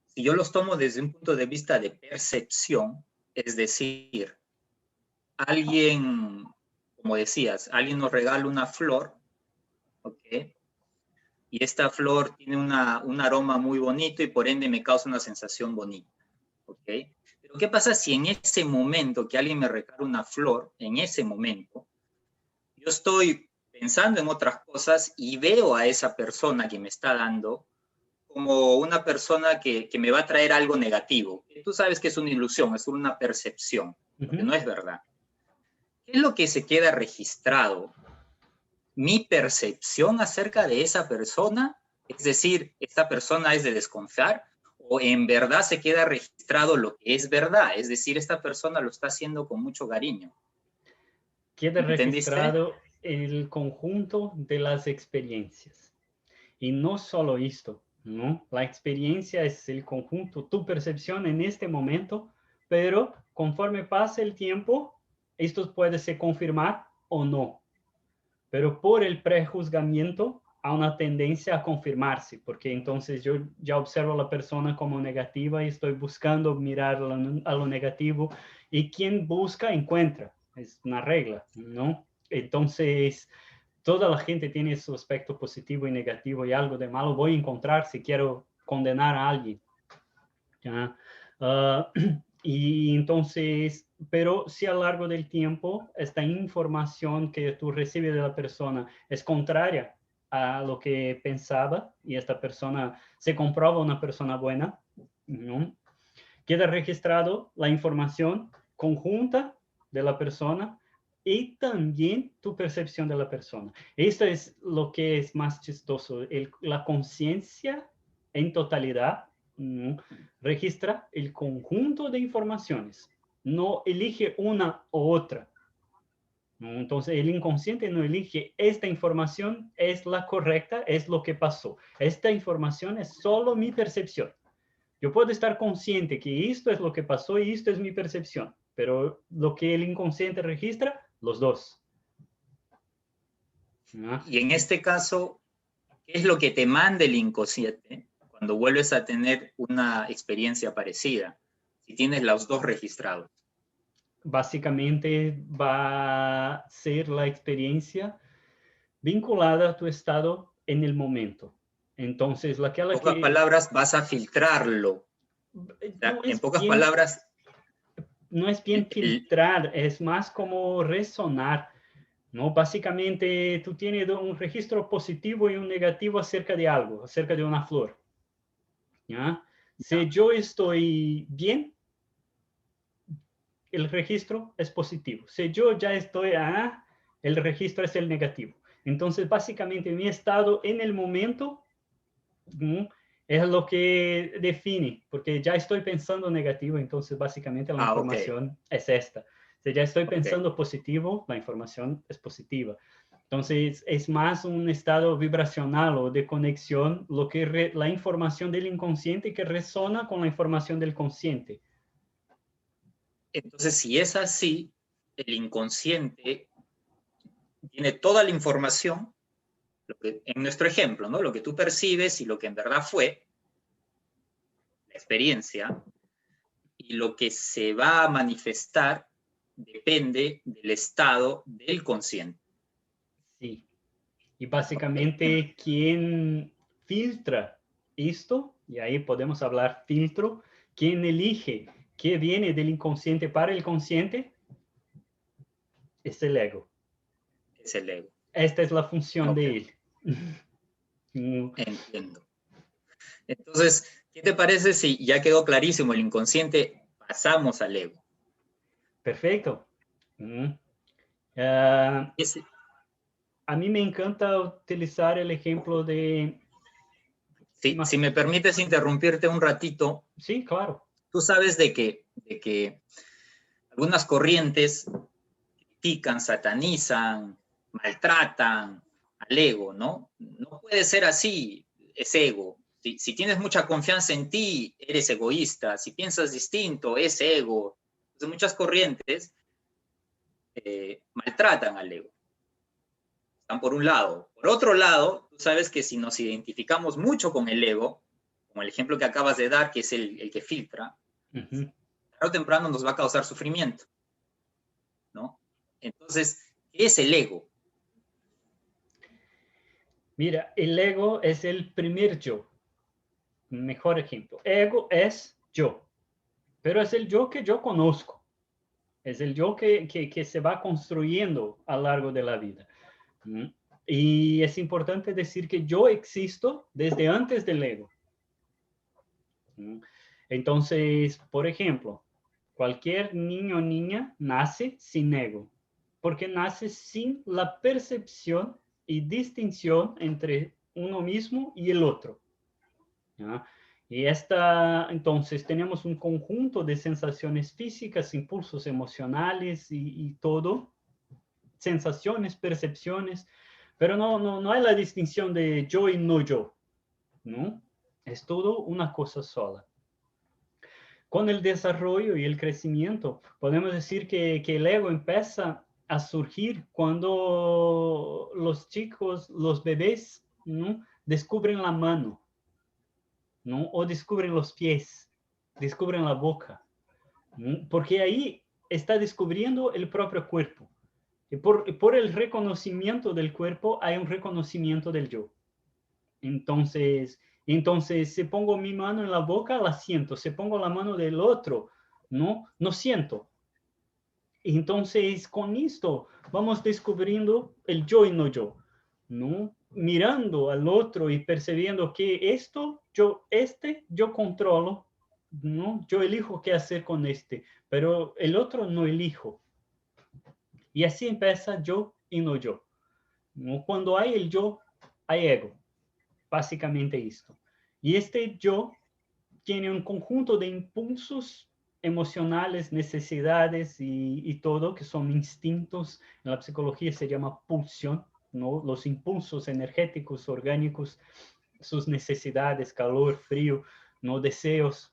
A: si yo los tomo desde un punto de vista de percepción, es decir, alguien, como decías, alguien nos regala una flor, ¿ok? Y esta flor tiene un aroma muy bonito y por ende me causa una sensación bonita, ¿ok? Pero ¿qué pasa si en ese momento que alguien me regala una flor, en ese momento, yo estoy pensando en otras cosas y veo a esa persona que me está dando como una persona que me va a traer algo negativo? Tú sabes que es una ilusión, es una percepción, porque no es verdad. ¿Qué es lo que se queda registrado? Mi percepción acerca de esa persona, es decir, esta persona es de desconfiar, o en verdad se queda registrado lo que es verdad, es decir, esta persona lo está haciendo con mucho cariño.
B: Queda
A: ¿Entendiste?
B: registrado el conjunto de las experiencias. Y no solo esto, ¿no? La experiencia es el conjunto, tu percepción en este momento, pero conforme pasa el tiempo, esto puede ser confirmar o no. Pero por el prejuzgamiento hay una tendencia a confirmarse, porque entonces yo ya observo a la persona como negativa y estoy buscando mirar a lo negativo, y quien busca encuentra, es una regla, ¿no? Entonces, toda la gente tiene su aspecto positivo y negativo, y algo de malo voy a encontrar si quiero condenar a alguien, ¿ya? Y entonces, pero si a lo largo del tiempo esta información que tú recibes de la persona es contraria a lo que pensaba y esta persona se comprueba una persona buena, ¿no? Queda registrado la información conjunta de la persona y también tu percepción de la persona. Esto es lo que es más chistoso. La conciencia en totalidad, ¿no?, registra el conjunto de informaciones. No elige una u otra, ¿no? Entonces, el inconsciente no elige esta información es la correcta, es lo que pasó. Esta información es solo mi percepción. Yo puedo estar consciente que esto es lo que pasó y esto es mi percepción, pero lo que el inconsciente registra, los dos, ¿no?
A: Y en este caso, ¿qué es lo que te manda el inconsciente cuando vuelves a tener una experiencia parecida? Si tienes los dos registrados.
B: Básicamente va a ser la experiencia vinculada a tu estado en el momento. Entonces,
A: En
B: aquella
A: pocas
B: que
A: palabras, vas a filtrarlo. O sea,
B: no
A: en
B: es
A: pocas
B: bien,
A: palabras,
B: no es bien filtrar, es más como resonar. ¿no? Básicamente, tú tienes un registro positivo y un negativo acerca de algo, acerca de una flor, ¿ya? Si yo estoy bien, el registro es positivo. Si yo ya estoy, el registro es el negativo. Entonces, básicamente, mi estado en el momento es lo que define, porque ya estoy pensando negativo, entonces básicamente la
A: Ok,
B: información es esta. Si ya estoy
A: ok.
B: pensando positivo, la información es positiva. Entonces, es más un estado vibracional o de conexión, lo que la información del inconsciente que resona con la información del consciente.
A: Entonces, si es así, el inconsciente tiene toda la información, en nuestro ejemplo, ¿no? Lo que tú percibes y lo que en verdad fue, la experiencia, y lo que se va a manifestar depende del estado del consciente.
B: Sí. Y
A: Ok.
B: básicamente, quien filtra esto, y ahí podemos hablar filtro, quien elige qué viene del inconsciente para el consciente, es el ego.
A: Es el ego.
B: Esta es la función
A: Ok,
B: de él.
A: entiendo. Entonces, ¿qué te parece si ya quedó clarísimo el inconsciente, pasamos al ego?
B: Perfecto. Uh,
A: Ese,
B: a mí me encanta utilizar el ejemplo de...
A: si me permites interrumpirte un ratito,
B: Sí, claro.
A: tú sabes de que algunas corrientes critican, satanizan, maltratan al ego, ¿no? No puede ser así, es ego. Si tienes mucha confianza en ti, eres egoísta. Si piensas distinto, es ego. Entonces, muchas corrientes maltratan al ego. Están por un lado. Por otro lado, tú sabes que si nos identificamos mucho con el ego, como el ejemplo que acabas de dar, que es el que filtra,
B: Uh-huh.
A: tarde o temprano nos va a causar sufrimiento, ¿no? Entonces, ¿qué es el ego?
B: Mira, el ego es el primer yo. Mejor ejemplo. Ego es yo, pero es el yo que yo conozco. Es el yo que se va construyendo a lo largo de la vida. ¿Mm? Y es importante decir que yo existo desde antes del ego. ¿Mm? Entonces, por ejemplo, cualquier niño o niña nace sin ego, porque nace sin la percepción y distinción entre uno mismo y el otro. ¿Ya? Y entonces tenemos un conjunto de sensaciones físicas, impulsos emocionales y todo, sensaciones, percepciones, pero no hay la distinción de yo y no yo, ¿no? Es todo una cosa sola. Con el desarrollo y el crecimiento, podemos decir que el ego empieza a surgir cuando los chicos, los bebés, ¿no? Descubren la mano, ¿no? O descubren los pies, descubren la boca, ¿no? Porque ahí está descubriendo el propio cuerpo. Y por el reconocimiento del cuerpo hay un reconocimiento del yo. Entonces, si pongo mi mano en la boca, la siento. Si pongo la mano del otro, no siento. Entonces, con esto vamos descubriendo el yo y no yo, ¿no? Mirando al otro y percibiendo que yo controlo, ¿no? Yo elijo qué hacer con este, pero el otro no elijo. Y así empieza yo y no yo, ¿no? Cuando hay el yo, hay ego, básicamente esto. Y este yo tiene un conjunto de impulsos emocionales, necesidades y todo, que son instintos. En la psicología se llama pulsión, ¿no? Los impulsos energéticos, orgánicos, sus necesidades, calor, frío, no deseos.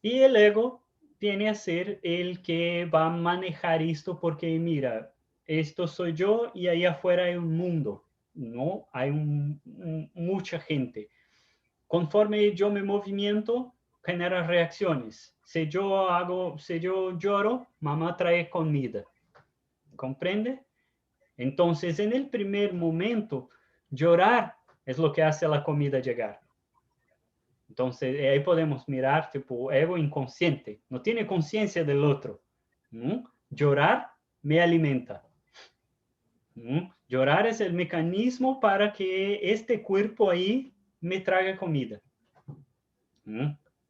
B: Y el ego viene a ser el que va a manejar esto porque, mira, esto soy yo y ahí afuera hay un mundo, ¿no? Hay mucha gente. Conforme yo me movimiento, genera reacciones. Si yo lloro, mamá trae comida. ¿Comprende? Entonces, en el primer momento, llorar es lo que hace a la comida llegar. Entonces, ahí podemos mirar, tipo, ego inconsciente. No tiene conciencia del otro. ¿No? Llorar me alimenta. Llorar es el mecanismo para que este cuerpo ahí me traiga comida.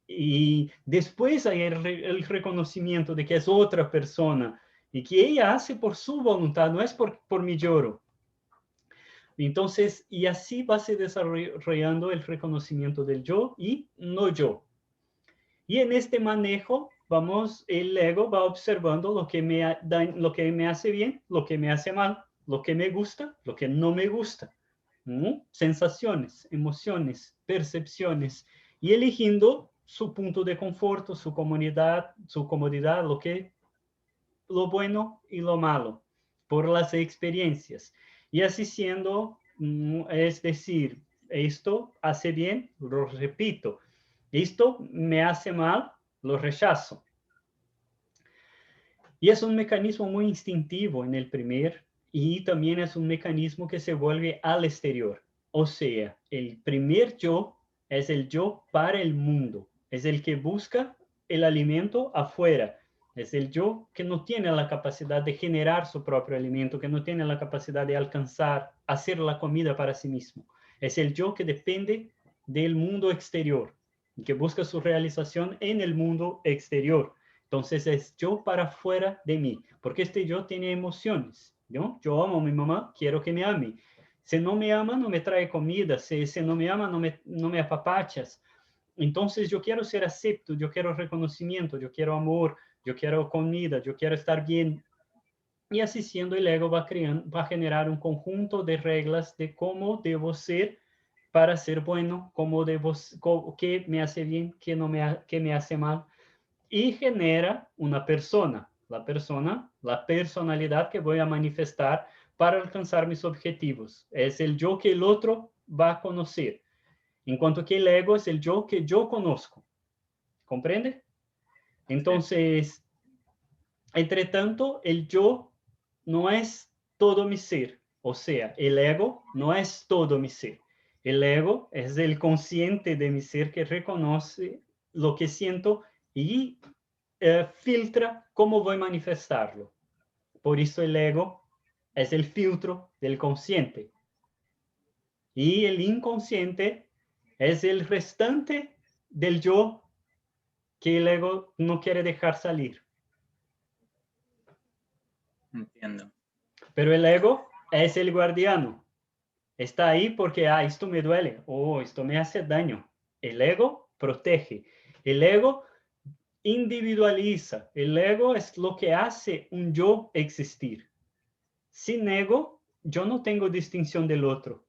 B: Y después hay el reconocimiento de que es otra persona y que ella hace por su voluntad, no es por mi lloro. Entonces, y así va se desarrollando el reconocimiento del yo y no yo. Y en este manejo, el ego va observando lo que lo que me hace bien, lo que me hace mal, lo que me gusta, lo que no me gusta. Sensaciones, emociones, percepciones, y eligiendo su punto de confort, su comodidad, lo bueno y lo malo, por las experiencias. Y así siendo, es decir, esto hace bien, lo repito. Esto me hace mal, lo rechazo. Y es un mecanismo muy instintivo en el primer, y también es un mecanismo que se vuelve al exterior. O sea, el primer yo es el yo para el mundo, es el que busca el alimento afuera, es el yo que no tiene la capacidad de generar su propio alimento, que no tiene la capacidad de alcanzar, hacer la comida para sí mismo. Es el yo que depende del mundo exterior, que busca su realización en el mundo exterior. Entonces es yo para fuera de mí, porque este yo tiene emociones, ¿no? Yo amo a mi mamá, quiero que me ame. Si no me ama, no me trae comida. Si no me ama, no me apapachas. Entonces yo quiero ser acepto, yo quiero reconocimiento, yo quiero amor, yo quiero comida, yo quiero estar bien. Y así siendo, el ego va a generar un conjunto de reglas de cómo debo ser para ser bueno, qué me hace bien, qué me hace mal, y genera una persona, la personalidad que voy a manifestar para alcanzar mis objetivos. Es el yo que el otro va a conocer, en cuanto que el ego es el yo que yo conozco. ¿Comprende? Entonces, entre tanto, el yo no es todo mi ser, o sea, el ego no es todo mi ser. El ego es el consciente de mi ser que reconoce lo que siento y filtra cómo voy a manifestarlo. Por eso el ego es el filtro del consciente. Y el inconsciente es el restante del yo que el ego no quiere dejar salir.
A: Entiendo.
B: Pero el ego es el guardiano. Está ahí porque, esto me duele, esto me hace daño. El ego protege. El ego individualiza. El ego es lo que hace un yo existir. Sin ego, yo no tengo distinción del otro.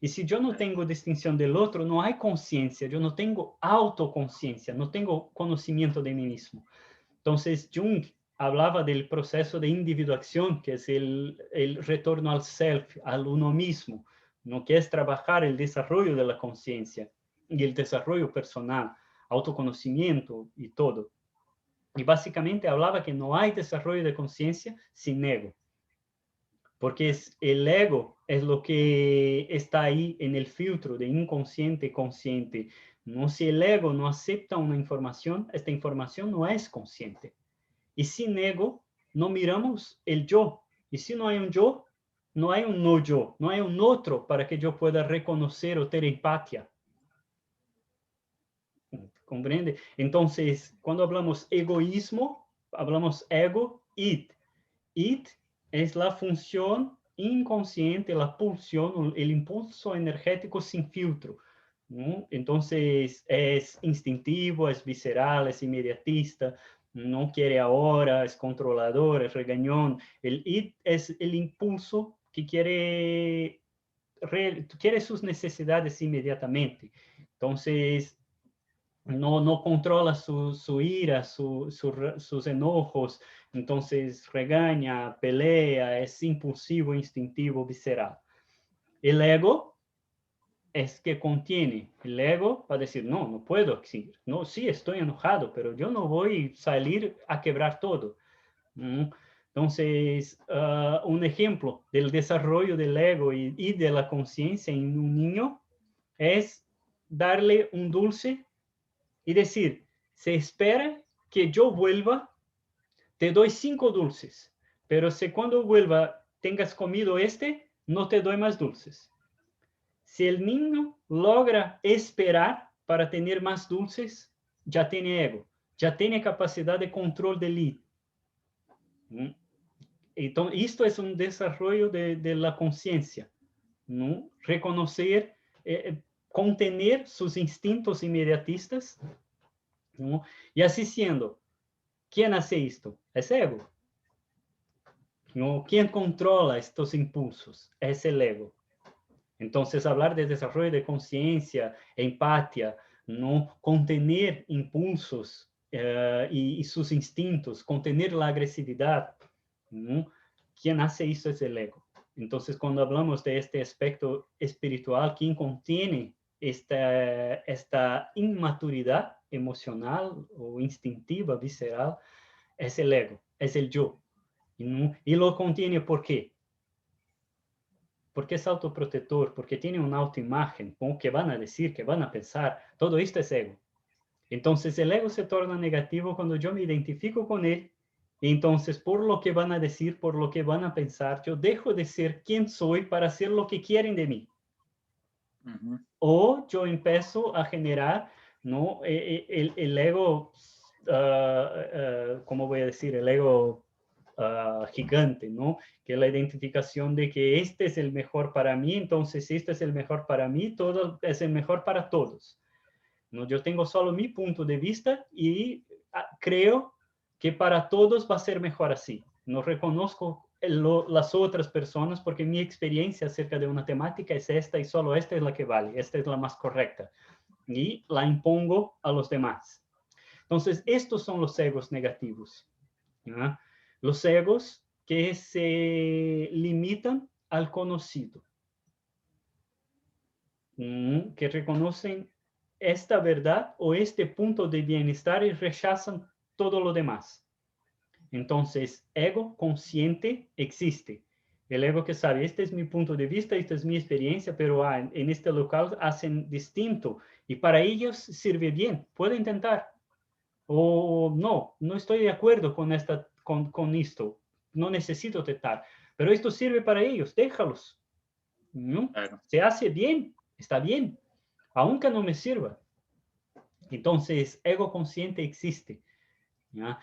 B: Y si yo no tengo distinción del otro, no hay conciencia, yo no tengo autoconciencia, no tengo conocimiento de mí mismo. Entonces, Jung hablaba del proceso de individuación, que es el retorno al self, al uno mismo, ¿no? Que es trabajar el desarrollo de la conciencia y el desarrollo personal, autoconocimiento y todo. Y básicamente hablaba que no hay desarrollo de conciencia sin ego, porque el ego es lo que está ahí en el filtro de inconsciente y consciente. No, si el ego no acepta una información, esta información no es consciente. Y sin ego, no miramos el yo. Y si no hay un yo, no hay un no yo, no hay un otro para que yo pueda reconocer o tener empatía. ¿Comprende? Entonces, cuando hablamos egoísmo, hablamos ego, id. Id es la función inconsciente, la pulsión, el impulso energético sin filtro, ¿no? Entonces, es instintivo, es visceral, es inmediatista, no quiere ahora, es controlador, es regañón. El id es el impulso que quiere sus necesidades inmediatamente. Entonces, no controla su ira, sus enojos, entonces regaña, pelea, es impulsivo, instintivo, visceral. El ego es que contiene. El ego va a decir, no puedo exigir. No, sí, estoy enojado, pero yo no voy a salir a quebrar todo. Entonces, un ejemplo del desarrollo del ego y de la conciencia en un niño es darle un dulce y decir, se espera que yo vuelva, te doy 5 dulces, pero si cuando vuelva tengas comido no te doy más dulces. Si el niño logra esperar para tener más dulces, ya tiene ego, ya tiene capacidad de control del id. Entonces, esto es un desarrollo de la conciencia, ¿no? Reconocer, contener sus instintos inmediatistas, ¿no? Y así siendo, ¿quién hace esto? Es ego, ¿no? ¿Quién controla estos impulsos? Es el ego. Entonces, hablar de desarrollo de conciencia, empatía, ¿no? Contener impulsos y sus instintos, contener la agresividad, ¿no? Quien hace eso es el ego. Entonces, cuando hablamos de este aspecto espiritual, quien contiene esta inmaturidad emocional o instintiva, visceral, es el ego, es el yo. ¿No? Y lo contiene ¿por qué? Porque es autoprotector, porque tiene una autoimagen, con que van a decir, que van a pensar, todo esto es ego. Entonces el ego se torna negativo cuando yo me identifico con él, y entonces por lo que van a decir, por lo que van a pensar, yo dejo de ser quien soy para hacer lo que quieren de mí. O yo empiezo a generar, ¿no? El ego, ¿cómo voy a decir? El ego gigante, ¿no? Que es la identificación de que este es el mejor para mí, entonces este es el mejor para mí, todo es el mejor para todos. ¿No? Yo tengo solo mi punto de vista y creo que para todos va a ser mejor así. No reconozco las otras personas porque mi experiencia acerca de una temática es esta y solo esta es la que vale, esta es la más correcta. Y la impongo a los demás. Entonces, estos son los egos negativos. ¿No? Los egos que se limitan al conocido, que reconocen esta verdad o este punto de bienestar y rechazan todo lo demás. Entonces, ego consciente existe. El ego que sabe, este es mi punto de vista, esta es mi experiencia, pero en este local hacen distinto y para ellos sirve bien, puedo intentar. O no estoy de acuerdo con esto, no necesito tratar, pero esto sirve para ellos, déjalos. ¿No?
A: Claro.
B: Se hace bien, está bien, aunque no me sirva. Entonces, ego consciente existe. ¿Ya?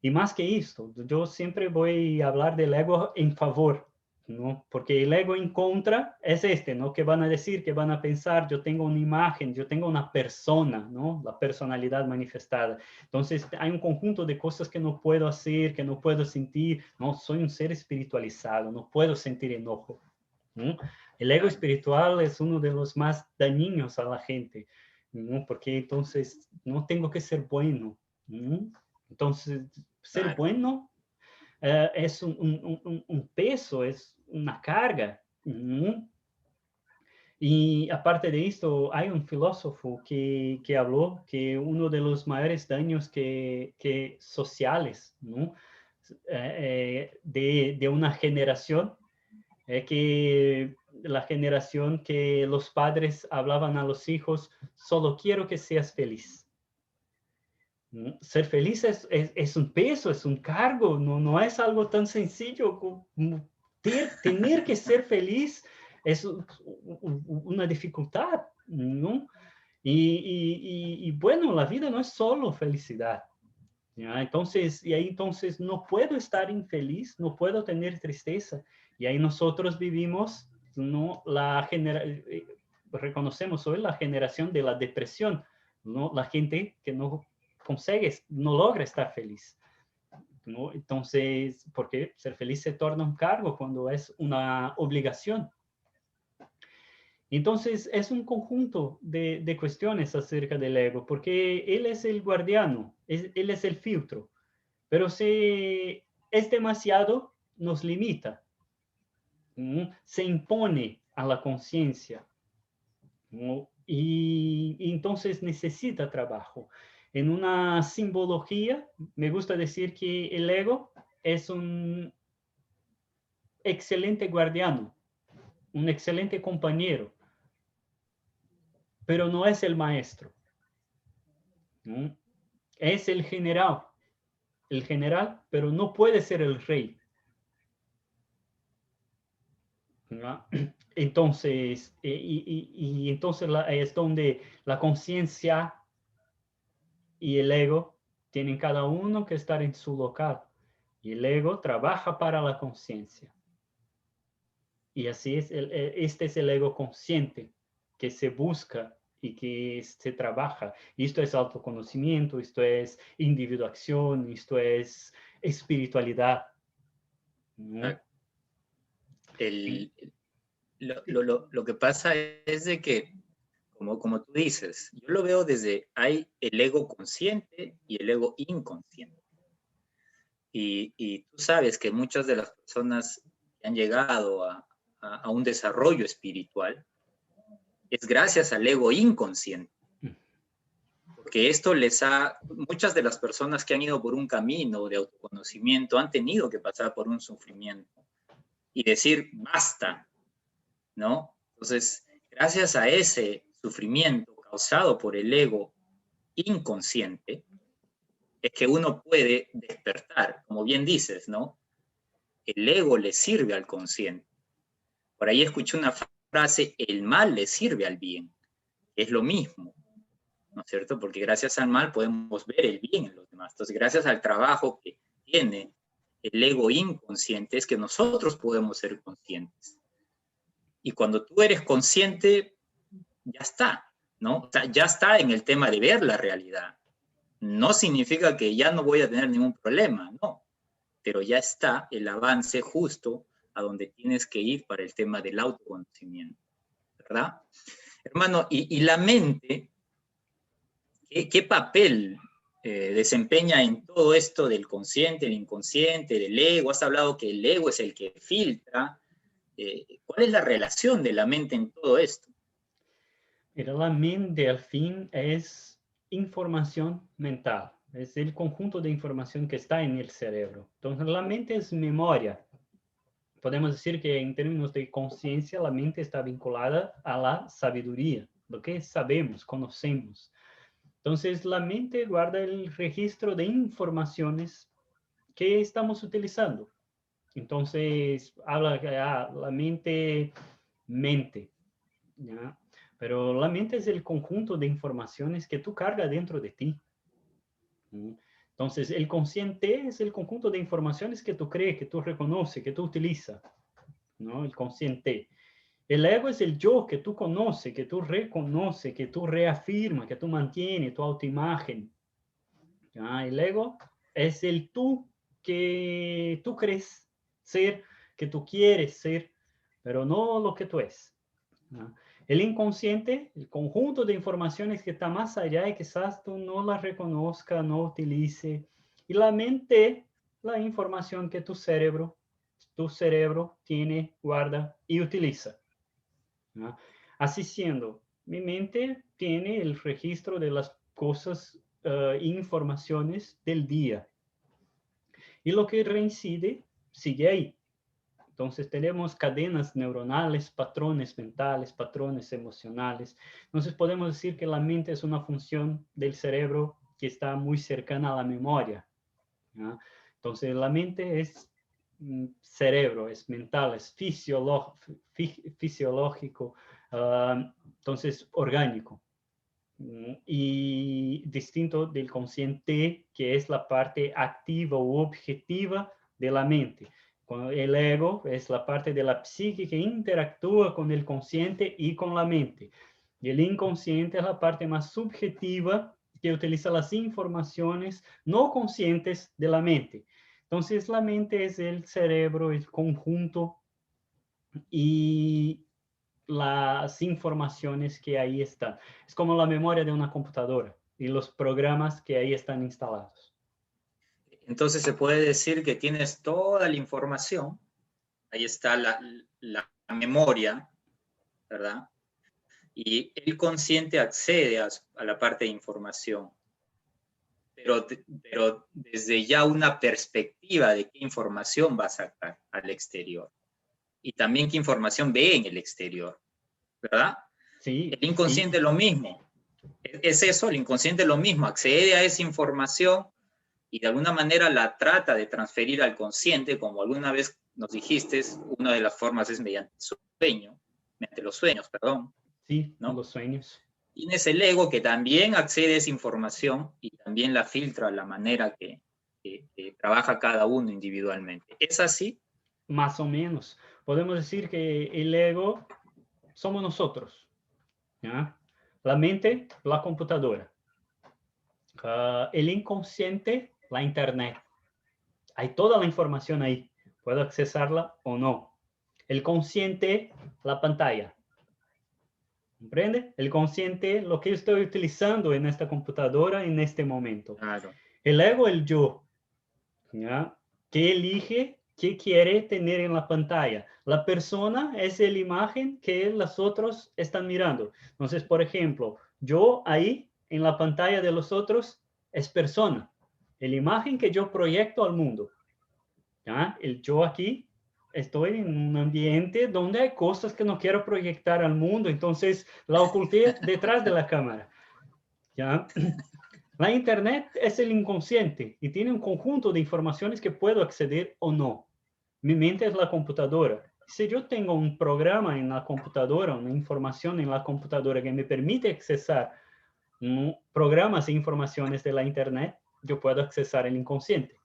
B: Y más que esto, yo siempre voy a hablar del ego en favor, ¿no? Porque el ego en contra es ¿no? Que van a decir, que van a pensar, yo tengo una imagen, yo tengo una persona, ¿no? La personalidad manifestada. Entonces, hay un conjunto de cosas que no puedo hacer, que no puedo sentir, no, soy un ser espiritualizado, no puedo sentir enojo, ¿no? El ego espiritual es uno de los más dañinos a la gente, ¿no? Porque entonces no tengo que ser bueno, ¿no? Entonces, ser bueno es un peso, es una carga, ¿no? Y aparte de esto, hay un filósofo que habló que uno de los mayores daños que sociales, ¿no? De una generación que la generación que los padres hablaban a los hijos, solo quiero que seas feliz. ¿No? Ser feliz es un peso, es un cargo, no es algo tan sencillo como tener que ser feliz es una dificultad, ¿no? Y bueno, la vida no es solo felicidad. ¿Ya? Entonces, y ahí entonces no puedo estar infeliz, no puedo tener tristeza. Y ahí nosotros vivimos, ¿no? Reconocemos hoy la generación de la depresión, ¿no? La gente que no consigue, no logra estar feliz, ¿no? Entonces, porque ser feliz se torna un cargo cuando es una obligación. Entonces, es un conjunto de cuestiones acerca del ego, porque él es el guardiano, él es el filtro, pero si es demasiado, nos limita, ¿no? Se impone a la conciencia, ¿no? Y entonces necesita trabajo. En una simbología, me gusta decir que el ego es un excelente guardiano, un excelente compañero, pero no es el maestro, ¿no? Es el general, pero no puede ser el rey. ¿no? Entonces, entonces es donde la conciencia y el ego tienen cada uno que estar en su local. Y el ego trabaja para la conciencia. Y así es, este es el ego consciente que se busca y que se trabaja. Y esto es autoconocimiento, esto es individuación, esto es espiritualidad, ¿no?
A: Lo que pasa es de que, como tú dices, yo lo veo desde, hay el ego consciente y el ego inconsciente. Y tú sabes que muchas de las personas que han llegado a un desarrollo espiritual es gracias al ego inconsciente. Porque esto muchas de las personas que han ido por un camino de autoconocimiento han tenido que pasar por un sufrimiento y decir, basta, ¿no? Entonces, gracias a ese sufrimiento causado por el ego inconsciente, es que uno puede despertar, como bien dices, ¿no? El ego le sirve al consciente. Por ahí escuché una frase, el mal le sirve al bien. Es lo mismo, ¿no es cierto? Porque gracias al mal podemos ver el bien en los demás. Entonces, gracias al trabajo que tiene el ego inconsciente, es que nosotros podemos ser conscientes. Y cuando tú eres consciente, ya está, ¿no? O sea, ya está en el tema de ver la realidad. No significa que ya no voy a tener ningún problema, no. Pero ya está el avance justo a donde tienes que ir para el tema del autoconocimiento, ¿verdad? Hermano, y la mente, ¿qué papel desempeña en todo esto del consciente, el inconsciente, del ego? Has hablado que el ego es el que filtra. ¿Cuál es la relación de la mente en todo esto?
B: Pero la mente al fin es información mental, es el conjunto de información que está en el cerebro. Entonces la mente es memoria. Podemos decir que en términos de conciencia, la mente está vinculada a la sabiduría, lo que sabemos, conocemos. Entonces la mente guarda el registro de informaciones que estamos utilizando. Entonces habla que la mente mente, ¿ya? Pero la mente es el conjunto de informaciones que tú cargas dentro de ti. Entonces, el consciente es el conjunto de informaciones que tú crees, que tú reconoces, que tú utilizas, ¿no? El consciente. El ego es el yo que tú conoces, que tú reconoces, que tú reafirmas, que tú mantienes tu autoimagen. ¿Ya? El ego es el tú que tú crees ser, que tú quieres ser, pero no lo que tú eres. ¿No? El inconsciente, el conjunto de informaciones que está más allá y quizás tú no la reconozca, no utilice. Y la mente, la información que tu cerebro tiene, guarda y utiliza. ¿No? Así siendo, mi mente tiene el registro de las cosas, informaciones del día. Y lo que reincide sigue ahí. Entonces tenemos cadenas neuronales, patrones mentales, patrones emocionales. Entonces podemos decir que la mente es una función del cerebro que está muy cercana a la memoria, ¿no? Entonces la mente es cerebro, es mental, es fisiológico, entonces orgánico. Y distinto del consciente, que es la parte activa u objetiva de la mente. El ego es la parte de la psique que interactúa con el consciente y con la mente. Y el inconsciente es la parte más subjetiva que utiliza las informaciones no conscientes de la mente. Entonces la mente es el cerebro, el conjunto y las informaciones que ahí están. Es como la memoria de una computadora y los programas que ahí están instalados.
A: Entonces se puede decir que tienes toda la información, ahí está la memoria, ¿verdad? Y el consciente accede a la parte de información, pero desde ya una perspectiva de qué información va a sacar al exterior y también qué información ve en el exterior, ¿verdad?
B: Sí,
A: El inconsciente es lo mismo. Es eso, el inconsciente es lo mismo, accede a esa información y de alguna manera la trata de transferir al consciente, como alguna vez nos dijiste, una de las formas es mediante los sueños, perdón.
B: Sí,
A: ¿no?
B: los sueños.
A: Tienes el ego que también accede a esa información y también la filtra a la manera que trabaja cada uno individualmente. ¿Es así?
B: Más o menos. Podemos decir que el ego somos nosotros, ¿ya? La mente, la computadora. El inconsciente, la internet. Hay toda la información ahí. Puedo accesarla o no. El consciente, la pantalla. ¿Comprende? El consciente, lo que yo estoy utilizando en esta computadora en este momento.
A: Claro.
B: El ego, el yo, ¿ya? Que elige qué quiere tener en la pantalla. La persona es la imagen que los otros están mirando. Entonces, por ejemplo, yo ahí en la pantalla de los otros es persona. La imagen que yo proyecto al mundo. ¿Ya? El yo aquí estoy en un ambiente donde hay cosas que no quiero proyectar al mundo, entonces la oculté detrás de la cámara. ¿Ya? La internet es el inconsciente y tiene un conjunto de informaciones que puedo acceder o no. Mi mente es la computadora. Si yo tengo un programa en la computadora, una información en la computadora que me permite accesar programas e informaciones de la internet, yo puedo accesar el inconsciente.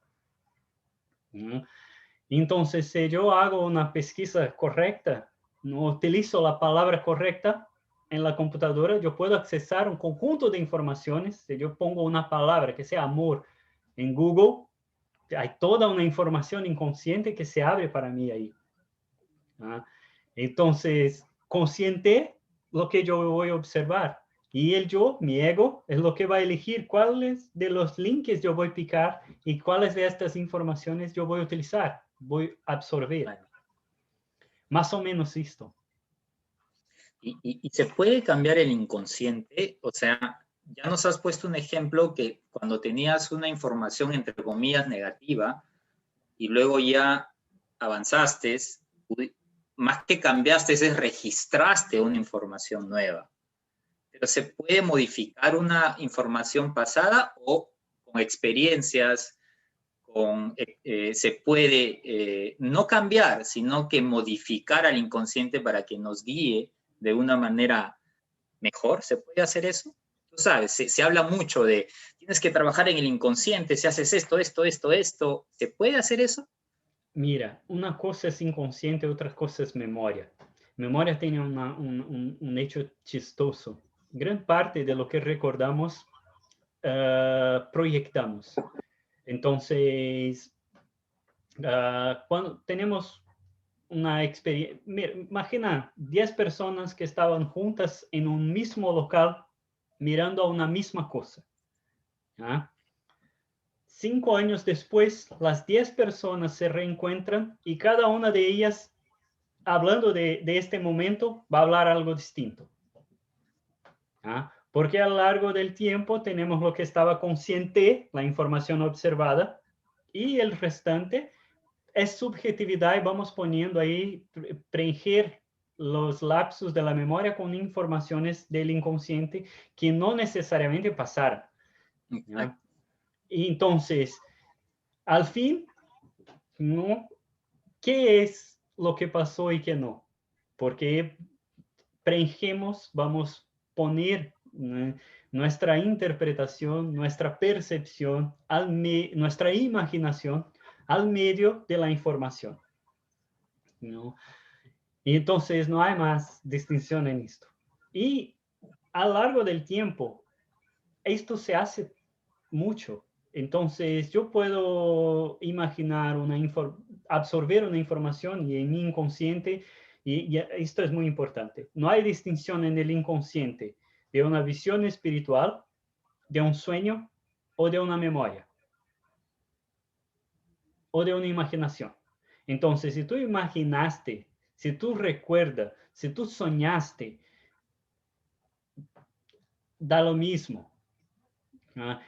B: Entonces, si yo hago una pesquisa correcta, no utilizo la palabra correcta en la computadora, yo puedo accesar un conjunto de informaciones. Si yo pongo una palabra que sea amor en Google, hay toda una información inconsciente que se abre para mí ahí. ¿Ah? Entonces, consciente lo que yo voy a observar. Y el yo, mi ego, es lo que va a elegir cuáles de los links yo voy a picar y cuáles de estas informaciones yo voy a utilizar, voy a absorber.
A: Vale.
B: Más o menos esto.
A: ¿Y se puede cambiar el inconsciente? O sea, ya nos has puesto un ejemplo que cuando tenías una información, entre comillas, negativa, y luego ya avanzaste, más que cambiaste, es registraste una información nueva. Pero ¿se puede modificar una información pasada o con experiencias, se puede no cambiar, sino que modificar al inconsciente para que nos guíe de una manera mejor? ¿Se puede hacer eso? Tú sabes, se habla mucho de tienes que trabajar en el inconsciente, si haces esto, ¿se puede hacer eso?
B: Mira, una cosa es inconsciente, otra cosa es memoria. Memoria tiene un hecho chistoso. Gran parte de lo que recordamos proyectamos. Entonces, cuando tenemos una experiencia, imagina 10 personas que estaban juntas en un mismo local mirando a una misma cosa. ¿Ah? 5 años después, las 10 personas se reencuentran y cada una de ellas, hablando de este momento, va a hablar algo distinto. ¿Ah? Porque a lo largo del tiempo tenemos lo que estaba consciente, la información observada, y el restante es subjetividad y vamos poniendo ahí, prenger los lapsos de la memoria con informaciones del inconsciente que no necesariamente pasaron. ¿Ya? Y entonces, al fin, ¿no? ¿Qué es lo que pasó y qué no? Porque prengemos, vamos a poner nuestra interpretación, nuestra percepción, nuestra imaginación al medio de la información, ¿no? Y entonces no hay más distinción en esto. Y a lo largo del tiempo, esto se hace mucho. Entonces yo puedo imaginar absorber una información y en mi inconsciente, y esto es muy importante, no hay distinción en el inconsciente de una visión espiritual, de un sueño o de una memoria o de una imaginación. Entonces, si tú imaginaste, si tú recuerdas, si tú soñaste, da lo mismo.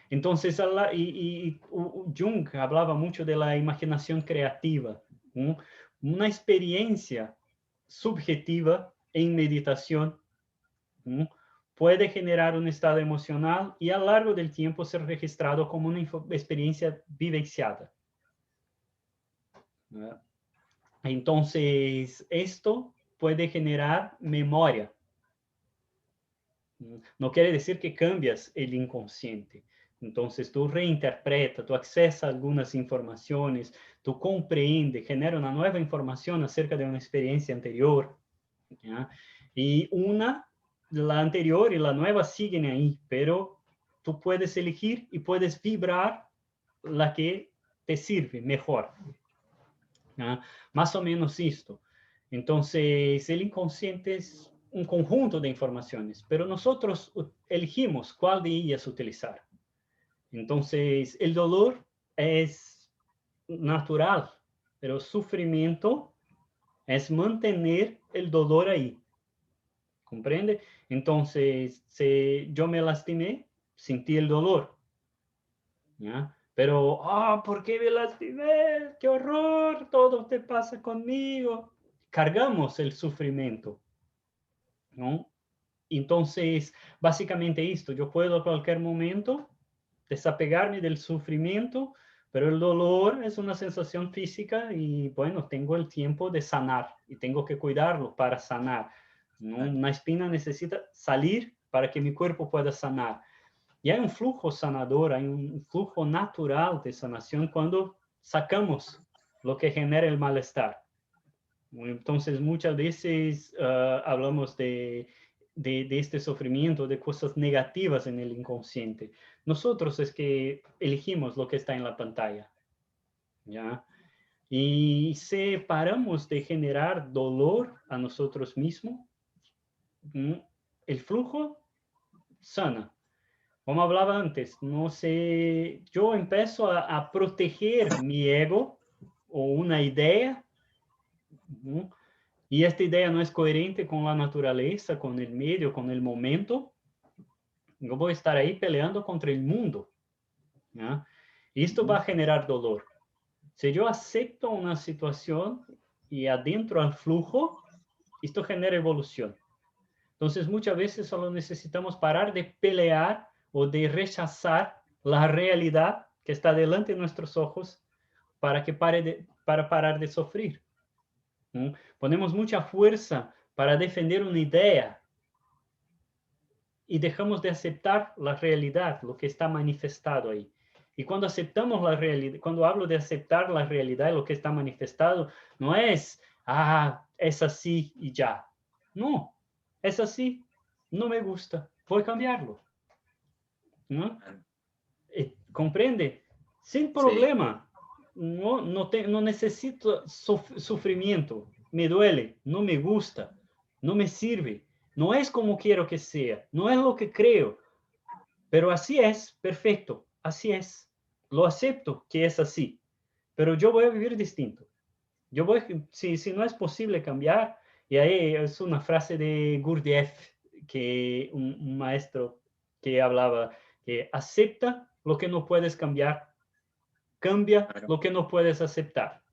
B: Entonces, Jung hablaba mucho de la imaginación creativa, ¿no? Una experiencia subjetiva en meditación, ¿no? Puede generar un estado emocional y a lo largo del tiempo ser registrado como una experiencia vivenciada. Entonces, esto puede generar memoria. No quiere decir que cambias el inconsciente. Entonces, tú reinterpretas, tú accesas algunas informaciones, tú comprendes, genera una nueva información acerca de una experiencia anterior, ¿ya? Y la anterior y la nueva siguen ahí, pero tú puedes elegir y puedes vibrar la que te sirve mejor, ¿ya? Más o menos esto. Entonces, el inconsciente es un conjunto de informaciones, pero nosotros elegimos cuál de ellas utilizar. Entonces, el dolor es natural, pero el sufrimiento es mantener el dolor ahí. ¿Comprende? Entonces, si yo me lastimé, sentí el dolor, ¿ya? Pero, ¿por qué me lastimé? ¡Qué horror! Todo te pasa conmigo. Cargamos el sufrimiento, ¿no? Entonces, básicamente esto, yo puedo a cualquier momento desapegarme del sufrimiento, pero el dolor es una sensación física y bueno, tengo el tiempo de sanar y tengo que cuidarlo para sanar, ¿no? Una espina necesita salir para que mi cuerpo pueda sanar. Y hay un flujo sanador, hay un flujo natural de sanación cuando sacamos lo que genera el malestar. Entonces, muchas veces hablamos de este sufrimiento, de cosas negativas en el inconsciente. Nosotros es que elegimos lo que está en la pantalla, ¿ya? Y si paramos de generar dolor a nosotros mismos, el flujo sana. Como hablaba antes, no sé, yo empiezo a proteger mi ego o una idea, ¿no? Y esta idea no es coherente con la naturaleza, con el medio, con el momento, yo voy a estar ahí peleando contra el mundo, ¿ya? Y esto va a generar dolor. Si yo acepto una situación y adentro al flujo, esto genera evolución. Entonces, muchas veces solo necesitamos parar de pelear o de rechazar la realidad que está delante de nuestros ojos para parar de sufrir. ¿No? Ponemos mucha fuerza para defender una idea y dejamos de aceptar la realidad, lo que está manifestado ahí. Y cuando aceptamos la realidad, cuando hablo de aceptar la realidad, lo que está manifestado, no es, es así y ya. No, es así, no me gusta, voy a cambiarlo. ¿No? ¿Comprende? Sin
A: Sí,
B: problema. No necesito sufrimiento. Me duele, no me gusta, no me sirve. No es como quiero que sea, no es lo que creo. Pero así es, perfecto, así es. Lo acepto que es así. Pero yo voy a vivir distinto. Si no es posible cambiar, y ahí es una frase de Gurdjieff, que un maestro que hablaba, que acepta lo que no puedes cambiar, cambia
A: claro,
B: lo que no puedes aceptar.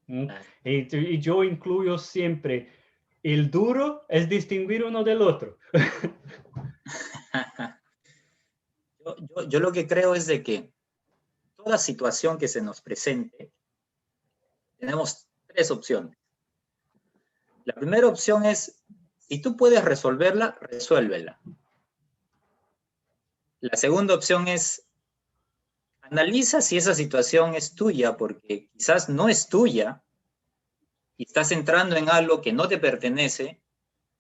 B: ¿Mm?
A: claro.
B: Y yo incluyo siempre, el duro es distinguir uno del otro.
A: Yo lo que creo es de que toda situación que se nos presente, tenemos tres opciones. La primera opción es, si tú puedes resolverla, resuélvela. La segunda opción es, analiza si esa situación es tuya, porque quizás no es tuya y estás entrando en algo que no te pertenece.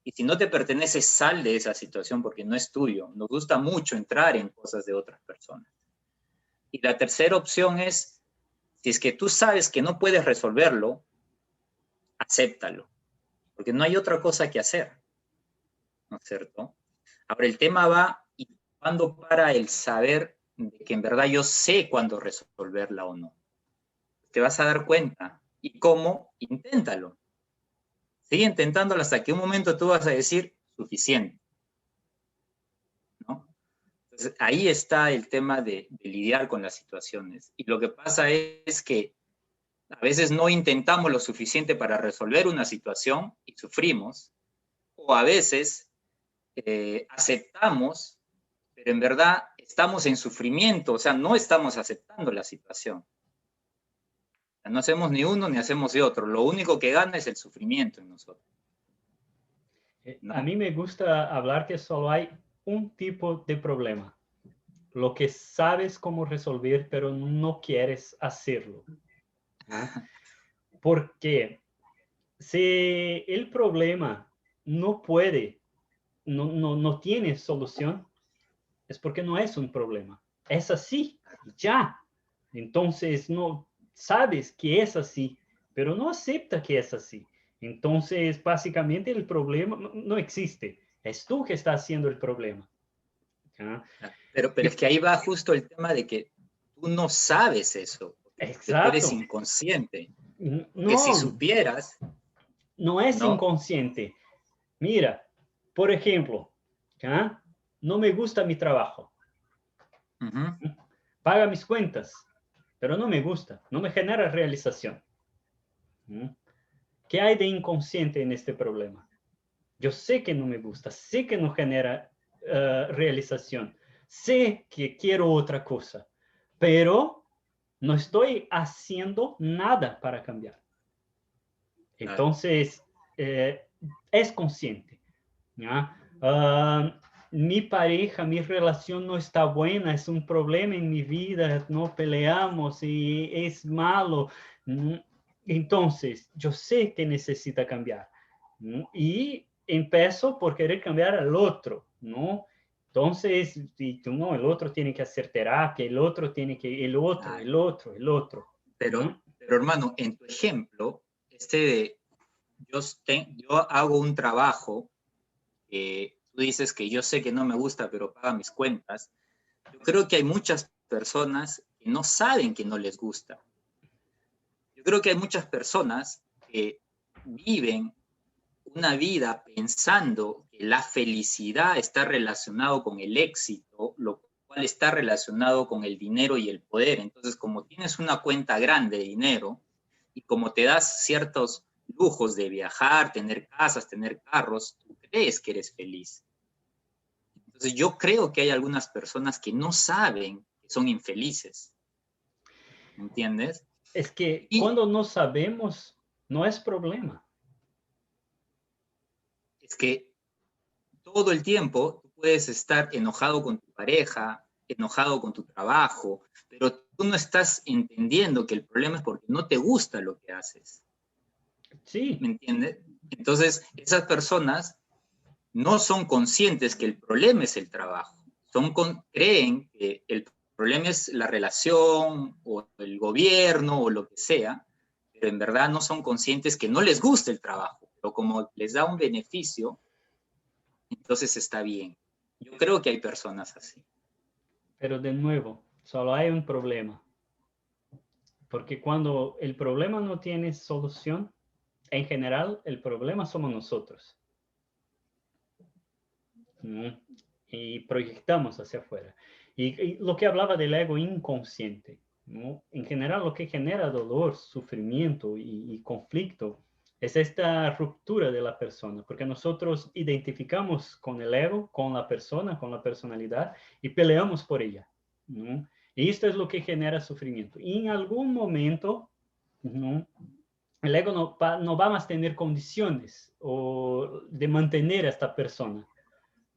A: Y si no te pertenece, sal de esa situación porque no es tuyo. Nos gusta mucho entrar en cosas de otras personas. Y la tercera opción es, si es que tú sabes que no puedes resolverlo, acéptalo, porque no hay otra cosa que hacer, ¿no es cierto? Ahora, el tema va, ¿y cuándo para el saber de que en verdad yo sé cuándo resolverla o no? Te vas a dar cuenta. ¿Y cómo? Inténtalo. Sigue intentándolo hasta que un momento tú vas a decir, suficiente, ¿no? Entonces, ahí está el tema de lidiar con las situaciones. Y lo que pasa es que a veces no intentamos lo suficiente para resolver una situación y sufrimos, o a veces aceptamos, pero en verdad estamos en sufrimiento, o sea, no estamos aceptando la situación. No hacemos ni uno ni hacemos de otro. Lo único que gana es el sufrimiento en nosotros. ¿No?
B: A mí me gusta hablar que solo hay un tipo de problema. Lo que sabes cómo resolver, pero no quieres hacerlo, ¿no? Porque si el problema no puede, no tiene solución, es porque no es un problema. Es así, ya. Entonces, no sabes que es así, pero no acepta que es así. Entonces, básicamente el problema no existe. Es tú que estás haciendo el problema. ¿Ya?
A: Pero es que ahí va justo el tema de que tú no sabes eso, porque tú eres
B: Exacto.
A: inconsciente. Que si
B: No,
A: supieras,
B: no es
A: ¿no?
B: inconsciente. Mira, por ejemplo, ¿ya? No me gusta mi trabajo.
A: Uh-huh.
B: Paga mis cuentas, pero no me gusta, no me genera realización. ¿Qué hay de inconsciente en este problema? Yo sé que no me gusta, sé que no genera realización, sé que quiero otra cosa, pero no estoy haciendo nada para cambiar. Entonces, es consciente. ¿Ya? Mi pareja, mi relación no está buena, es un problema en mi vida, no peleamos y es malo. Entonces, yo sé que necesita cambiar. Y empiezo por querer cambiar al otro, ¿no? Entonces, no, el otro tiene que hacer terapia, el otro tiene que, el otro,
A: Claro.
B: el otro, el otro.
A: Pero hermano, en tu ejemplo, yo hago un trabajo, tú dices que yo sé que no me gusta, pero paga mis cuentas. Yo creo que hay muchas personas que no saben que no les gusta. Yo creo que hay muchas personas que viven una vida pensando que la felicidad está relacionado con el éxito, lo cual está relacionado con el dinero y el poder. Entonces, como tienes una cuenta grande de dinero y como te das ciertos lujos de viajar, tener casas, tener carros, tú crees que eres feliz. Entonces, yo creo que hay algunas personas que no saben que son infelices. ¿Me entiendes?
B: Es que
A: Y
B: cuando no sabemos, no es problema.
A: es que todo el tiempo tú puedes estar enojado con tu pareja, enojado con tu trabajo, pero tú no estás entendiendo que el problema es porque no te gusta lo que haces.
B: Sí,
A: ¿Me entiendes? Entonces, esas personas no son conscientes que el problema es el trabajo. Creen que el problema es la relación o el gobierno o lo que sea, pero en verdad no son conscientes que no les gusta el trabajo, pero como les da un beneficio, entonces está bien. Yo creo que hay personas así.
B: pero de nuevo, solo hay un problema. Porque cuando el problema no tiene solución, en general, el problema somos nosotros, ¿no? Y proyectamos hacia afuera. Y lo que hablaba del ego inconsciente, ¿no? En general, lo que genera dolor, sufrimiento y conflicto es esta ruptura de la persona, porque nosotros identificamos con el ego, con la persona, con la personalidad y peleamos por ella, ¿no? Y esto es lo que genera sufrimiento. Y en algún momento, ¿no? El ego no va más a tener condiciones de mantener a esta persona,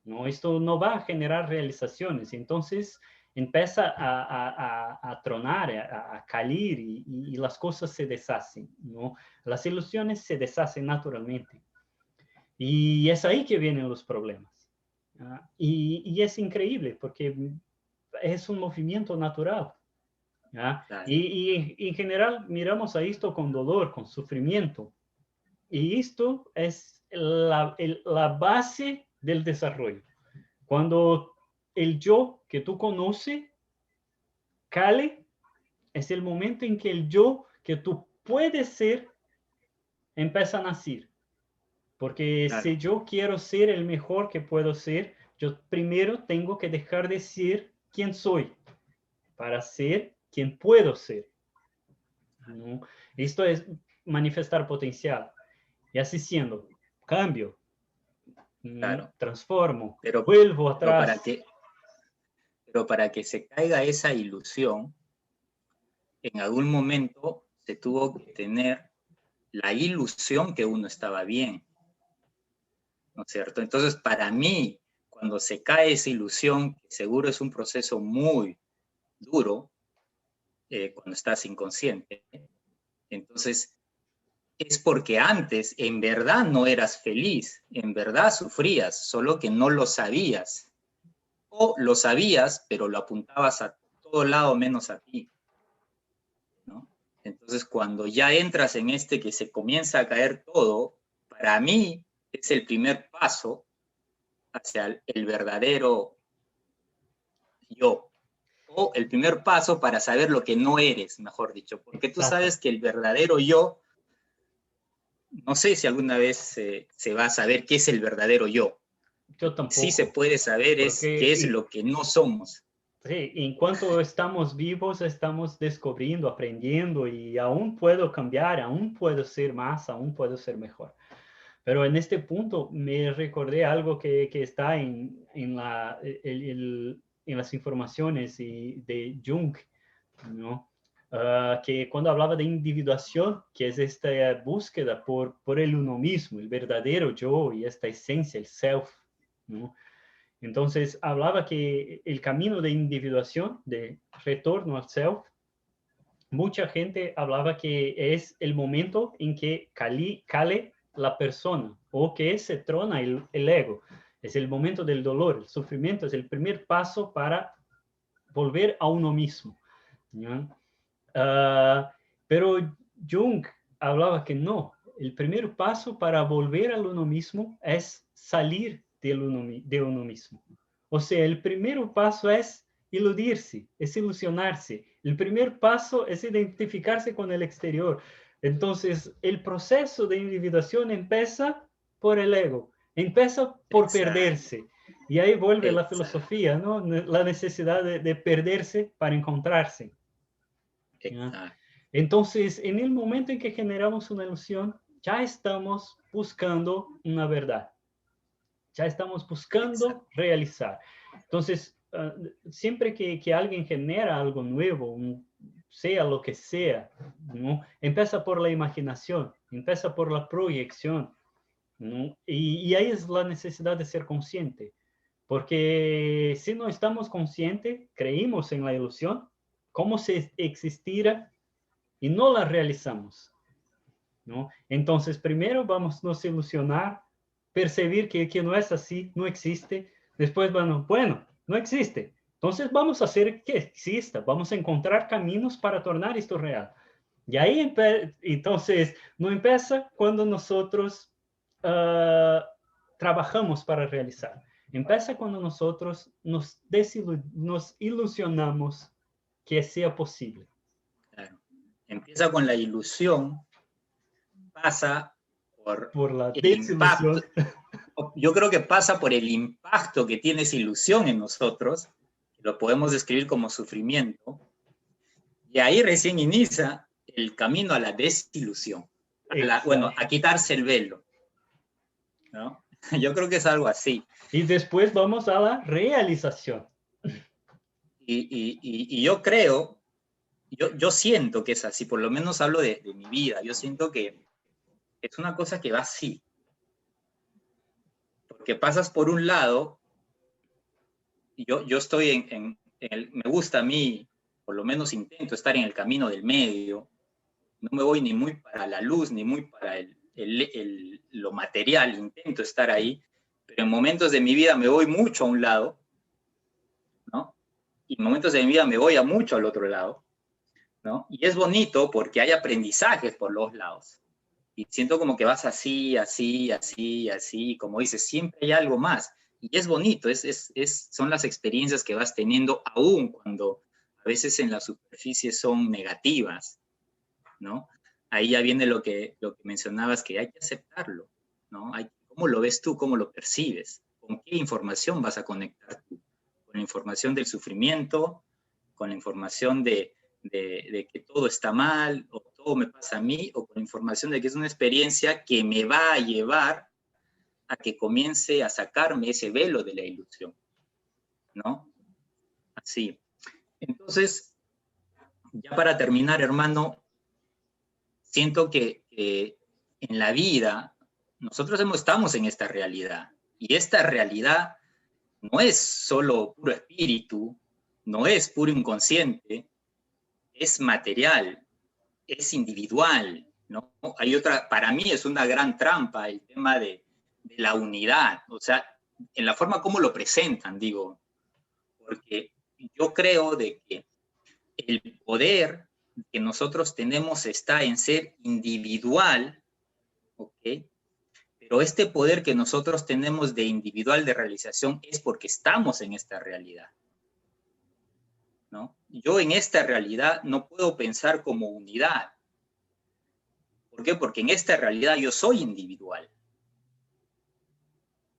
B: ¿no? Esto no va a generar realizaciones, entonces empieza a tronar, a caer y las cosas se deshacen, ¿no? Las ilusiones se deshacen naturalmente. Y es ahí que vienen los problemas. ¿Ah? Y es increíble porque es un movimiento natural. ¿Ya?
A: Claro,
B: Y en general miramos a esto con dolor, con sufrimiento. Y esto es la base del desarrollo. Cuando el yo que tú conoces cale, es el momento en que el yo que tú puedes ser empieza a nacer. Porque si
A: claro,
B: yo quiero ser el mejor que puedo ser, yo primero tengo que dejar de ser quien soy para ser quien puedo ser, ¿no? Esto es manifestar potencial. Y así siendo, cambio,
A: claro.
B: transformo,
A: Pero,
B: vuelvo
A: pero, para
B: atrás.
A: que, pero para que se caiga esa ilusión, en algún momento se tuvo que tener la ilusión que uno estaba bien, ¿no es cierto? Entonces, para mí, cuando se cae esa ilusión, que seguro es un proceso muy duro, cuando estás inconsciente, entonces es porque antes en verdad no eras feliz, en verdad sufrías, solo que no lo sabías. O lo sabías, pero lo apuntabas a todo lado menos a ti, ¿no? Entonces, cuando ya entras en este que se comienza a caer todo, para mí es el primer paso hacia el verdadero yo. O el primer paso para saber lo que no eres, mejor dicho. Porque tú
B: Exacto.
A: sabes que el verdadero yo, no sé si alguna vez se va a saber qué es el verdadero yo.
B: Yo
A: Lo que sí se
B: tampoco,
A: puede saber es qué es
B: porque
A: lo que no somos.
B: sí, en cuanto estamos vivos, estamos descubriendo, aprendiendo y aún puedo cambiar, aún puedo ser más, aún puedo ser mejor. Pero en este punto me recordé algo que está en las informaciones de Jung, ¿no? Que cuando hablaba de individuación, que es esta búsqueda por el uno mismo, el verdadero yo y esta esencia, el self, ¿no? Entonces hablaba que el camino de individuación, de retorno al self, mucha gente hablaba que es el momento en que cale la persona o que se trona el ego. Es el momento del dolor, el sufrimiento, es el primer paso para volver a uno mismo, ¿no? Pero Jung hablaba que no, el primer paso para volver al uno mismo es salir de uno mismo. O sea, el primer paso es iludirse, es ilusionarse. El primer paso es identificarse con el exterior. Entonces, el proceso de individuación empieza por el ego, empieza por
A: Exacto,
B: perderse. Y ahí vuelve la
A: exacto,
B: filosofía, ¿no? La necesidad de perderse para encontrarse. ¿Ya?
A: exacto.
B: Entonces, en el momento en que generamos una ilusión, ya estamos buscando una verdad, ya estamos buscando
A: Exacto.
B: realizar. Entonces, siempre que alguien genera algo nuevo, sea lo que sea, ¿no? Empieza por la imaginación, empieza por la proyección, ¿no? Y ahí es la necesidad de ser consciente, porque si no estamos conscientes, creímos en la ilusión, como si existiera y no la realizamos, ¿no? Entonces, primero vamos a nos ilusionar, percibir que no es así, no existe. Después, bueno, no existe. Entonces, vamos a hacer que exista, vamos a encontrar caminos para tornar esto real. Y ahí, entonces, no empieza cuando nosotros trabajamos para realizar. Empieza cuando nosotros nos ilusionamos que sea posible.
A: Claro. Empieza con la ilusión, pasa por
B: Por la
A: el impacto.
B: desilusión.
A: Yo creo que pasa por el impacto que tiene esa ilusión en nosotros, lo podemos describir como sufrimiento, y ahí recién inicia el camino a la desilusión, bueno,
B: Exacto.
A: a quitarse el velo, ¿no? Yo creo que es algo así.
B: Y después vamos a la realización.
A: Y yo creo, yo siento que es así, por lo menos hablo de mi vida, yo siento que es una cosa que va así, porque pasas por un lado, yo estoy me gusta a mí, por lo menos intento estar en el camino del medio, no me voy ni muy para la luz, ni muy para lo material, intento estar ahí, pero en momentos de mi vida me voy mucho a un lado, ¿no? Y en momentos de mi vida me voy a mucho al otro lado, ¿no? Y es bonito porque hay aprendizajes por los lados. Y siento como que vas así, así, así, así, como dices, siempre hay algo más. Y es bonito, son las experiencias que vas teniendo, aún cuando a veces en la superficie son negativas, ¿no? Ahí ya viene lo que mencionabas, que hay que aceptarlo, ¿no? ¿Cómo lo ves tú? ¿Cómo lo percibes? ¿Con qué información vas a conectar tú? ¿Con la información del sufrimiento? ¿Con la información de que todo está mal o todo me pasa a mí? ¿O con la información de que es una experiencia que me va a llevar a que comience a sacarme ese velo de la ilusión, ¿no? Así. Entonces, ya para terminar, hermano, siento que en la vida nosotros estamos en esta realidad, y esta realidad no es solo puro espíritu, no es puro inconsciente, es material, es individual, ¿no? Hay otra, para mí es una gran trampa el tema de la unidad, o sea, en la forma como lo presentan, digo, porque yo creo de que el poder que nosotros tenemos está en ser individual, ¿ok? Pero este poder que nosotros tenemos de individual de realización es porque estamos en esta realidad, ¿no? Yo en esta realidad no puedo pensar como unidad. ¿Por qué? Porque en esta realidad yo soy individual.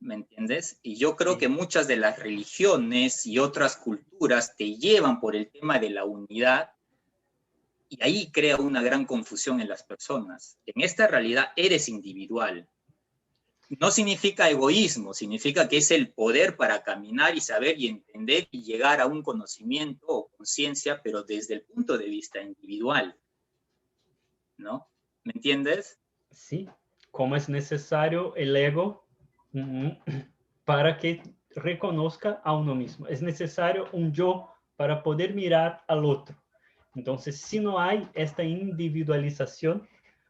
A: ¿Me entiendes? Y yo creo que muchas de las religiones y otras culturas te llevan por el tema de la unidad, y ahí crea una gran confusión en las personas. En esta realidad eres individual. No significa egoísmo, significa que es el poder para caminar y saber y entender y llegar a un conocimiento o conciencia, pero desde el punto de vista individual, ¿no? ¿Me entiendes?
B: Sí, como es necesario el ego para que reconozca a uno mismo. Es necesario un yo para poder mirar al otro. Entonces, si no hay esta individualización,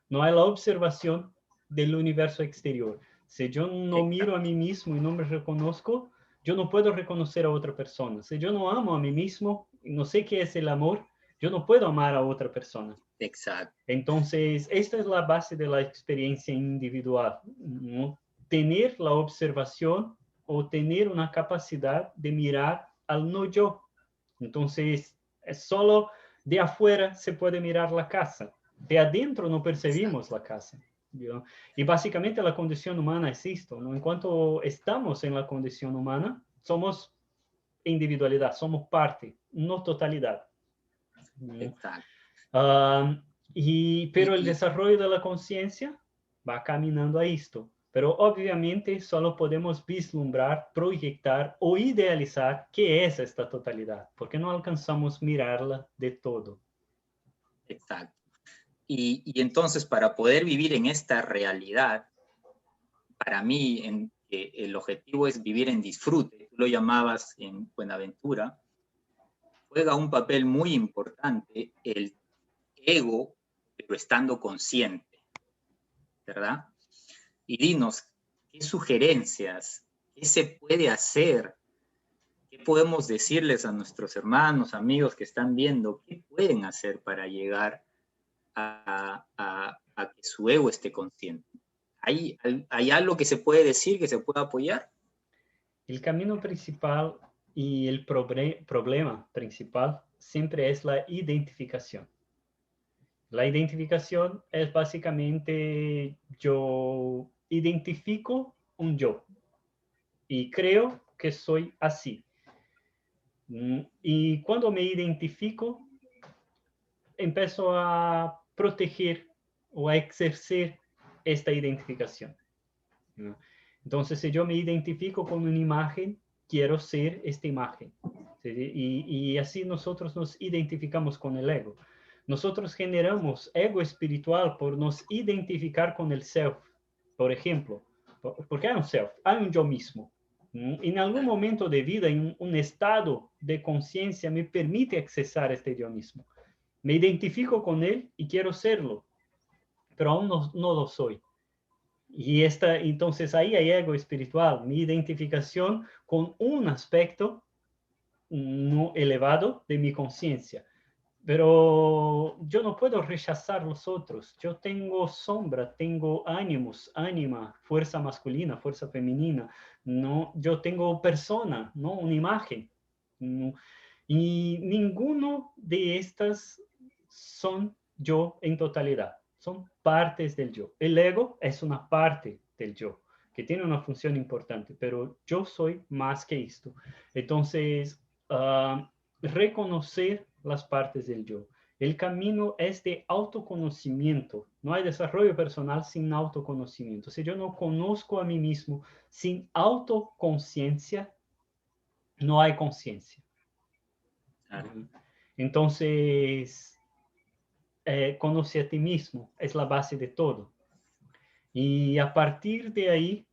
B: no hay la observación del universo exterior. Si yo no miro a mí mismo y no me reconozco, yo no puedo reconocer a otra persona. Si yo no amo a mí mismo, no sé qué es el amor, yo no puedo amar a otra persona.
A: Exacto.
B: Entonces, esta es la base de la experiencia individual, ¿no? Tener la observación o tener una capacidad de mirar al no yo. Entonces, es solo de afuera se puede mirar la casa, de adentro no percibimos la casa, ¿no? Y básicamente la condición humana es esto, ¿no? En cuanto estamos en la condición humana, somos individualidad, somos parte, no totalidad, ¿no?
A: Exacto.
B: Pero el desarrollo de la conciencia va caminando a esto. Pero obviamente solo podemos vislumbrar, proyectar o idealizar qué es esta totalidad, porque no alcanzamos mirarla de todo.
A: Exacto. Y entonces, para poder vivir en esta realidad, para mí el objetivo es vivir en disfrute. Tú lo llamabas en Buenaventura. Juega un papel muy importante el ego, pero estando consciente, ¿verdad? Y dinos, ¿qué sugerencias, qué se puede hacer? ¿Qué podemos decirles a nuestros hermanos, amigos que están viendo? ¿Qué pueden hacer para llegar a que su ego esté consciente? ¿Hay algo que se puede decir, que se pueda apoyar?
B: El camino principal y el problema principal siempre es la identificación. La identificación es básicamente yo identifico un yo y creo que soy así. Y cuando me identifico, empiezo a proteger o a ejercer esta identificación, ¿no? Entonces, si yo me identifico con una imagen, quiero ser esta imagen, ¿sí? Y así nosotros nos identificamos con el ego. Nosotros generamos ego espiritual por nos identificar con el self. Por ejemplo, porque hay un self, hay un yo mismo. En algún momento de vida, en un estado de conciencia, me permite accesar este yo mismo. Me identifico con él y quiero serlo, pero aún no lo soy. Y entonces ahí hay ego espiritual, mi identificación con un aspecto no elevado de mi conciencia. Pero yo no puedo rechazar los otros. Yo tengo sombra, tengo ánimos, ánima, fuerza masculina, fuerza femenina. No, yo tengo persona, no una imagen. No, y ninguno de estas son yo en totalidad. Son partes del yo. El ego es una parte del yo que tiene una función importante, pero yo soy más que esto. Entonces, reconocer las partes del yo. El camino es de autoconocimiento. No hay desarrollo personal sin autoconocimiento. Si yo no conozco a mí mismo sin autoconciencia, no hay conciencia.
A: Claro.
B: Entonces, conoce a ti mismo, es la base de todo. Y a partir de ahí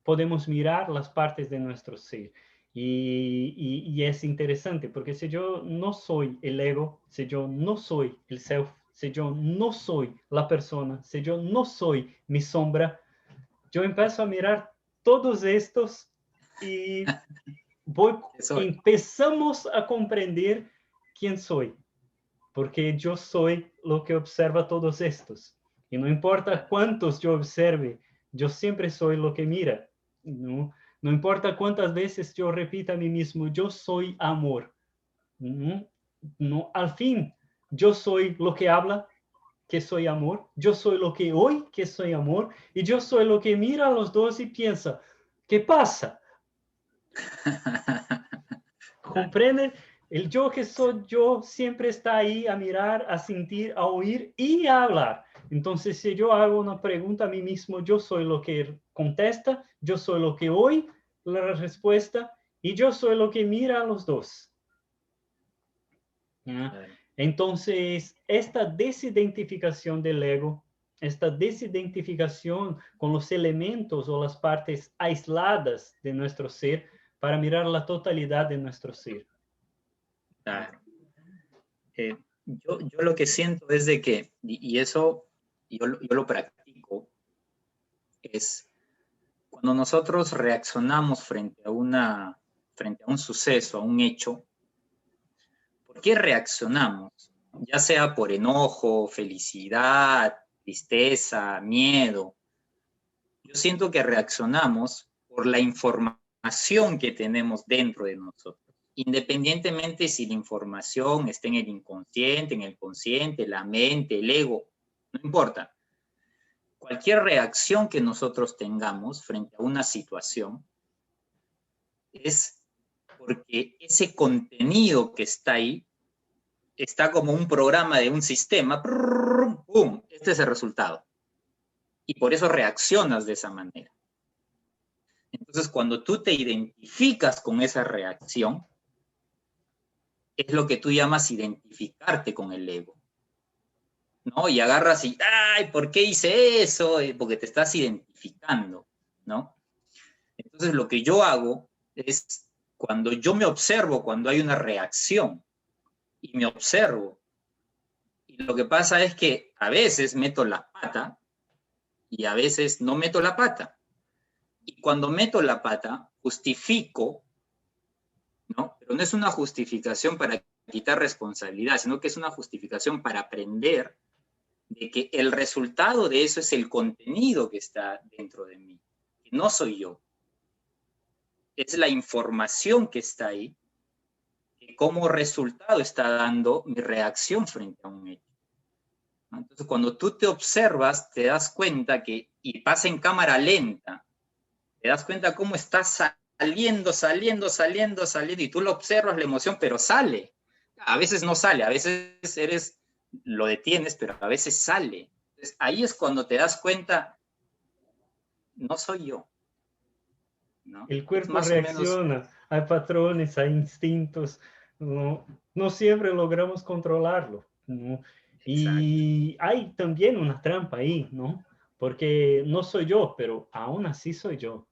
B: podemos mirar las partes de nuestro ser. Y es interesante, porque si yo no soy el ego, si yo no soy el self, si yo no soy la persona, si yo no soy mi sombra, yo empiezo a mirar todos estos y empezamos a comprender quién soy, porque yo soy lo que observa todos estos. Y no importa cuántos yo observe, yo siempre soy lo que mira. No, no importa cuántas veces yo repita a mí mismo, yo soy amor. No, no, al fin, yo soy lo que habla, que soy amor. Yo soy lo que oye, que soy amor. Y yo soy lo que mira a los dos y piensa, ¿qué pasa? ¿Comprende? El yo que soy yo siempre está ahí a mirar, a sentir, a oír y a hablar. Entonces, si yo hago una pregunta a mí mismo, yo soy lo que contesta, yo soy lo que oye la respuesta y yo soy lo que mira a los dos. ¿Ya? Entonces, esta desidentificación del ego, esta desidentificación con los elementos o las partes aisladas de nuestro ser para mirar la totalidad de nuestro ser.
A: Claro. Yo lo que siento es de que, y eso yo lo practico, es cuando nosotros reaccionamos frente a un suceso, a un hecho, ¿por qué reaccionamos? Ya sea por enojo, felicidad, tristeza, miedo. Yo siento que reaccionamos por la información que tenemos dentro de nosotros. Independientemente si la información está en el inconsciente, en el consciente, la mente, el ego, no importa. Cualquier reacción que nosotros tengamos frente a una situación es porque ese contenido que está ahí está como un programa de un sistema, ¡pum! Este es el resultado. Y por eso reaccionas de esa manera. Entonces, cuando tú te identificas con esa reacción, es lo que tú llamas identificarte con el ego, ¿no? Y agarras y, ¡ay! ¿Por qué hice eso? Porque te estás identificando, ¿no? Entonces, lo que yo hago es, cuando yo me observo, cuando hay una reacción, y me observo, y lo que pasa es que a veces meto la pata, y a veces no meto la pata. Y cuando meto la pata, justifico, ¿no? Pero no es una justificación para quitar responsabilidad, sino que es una justificación para aprender de que el resultado de eso es el contenido que está dentro de mí, que no soy yo. Es la información que está ahí, que como resultado está dando mi reacción frente a un hecho. Entonces, cuando tú te observas, te das cuenta que, y pasa en cámara lenta, te das cuenta cómo estás saliendo, y tú lo observas, la emoción, pero sale. A veces no sale, a veces lo detienes, pero a veces sale. Entonces, ahí es cuando te das cuenta, no soy yo, ¿no?
B: El cuerpo
A: más
B: reacciona,
A: o menos,
B: hay patrones, hay instintos, no, no siempre logramos controlarlo, ¿no?
A: exacto.
B: Y hay también una trampa ahí, ¿no? Porque no soy yo, pero aún así soy yo,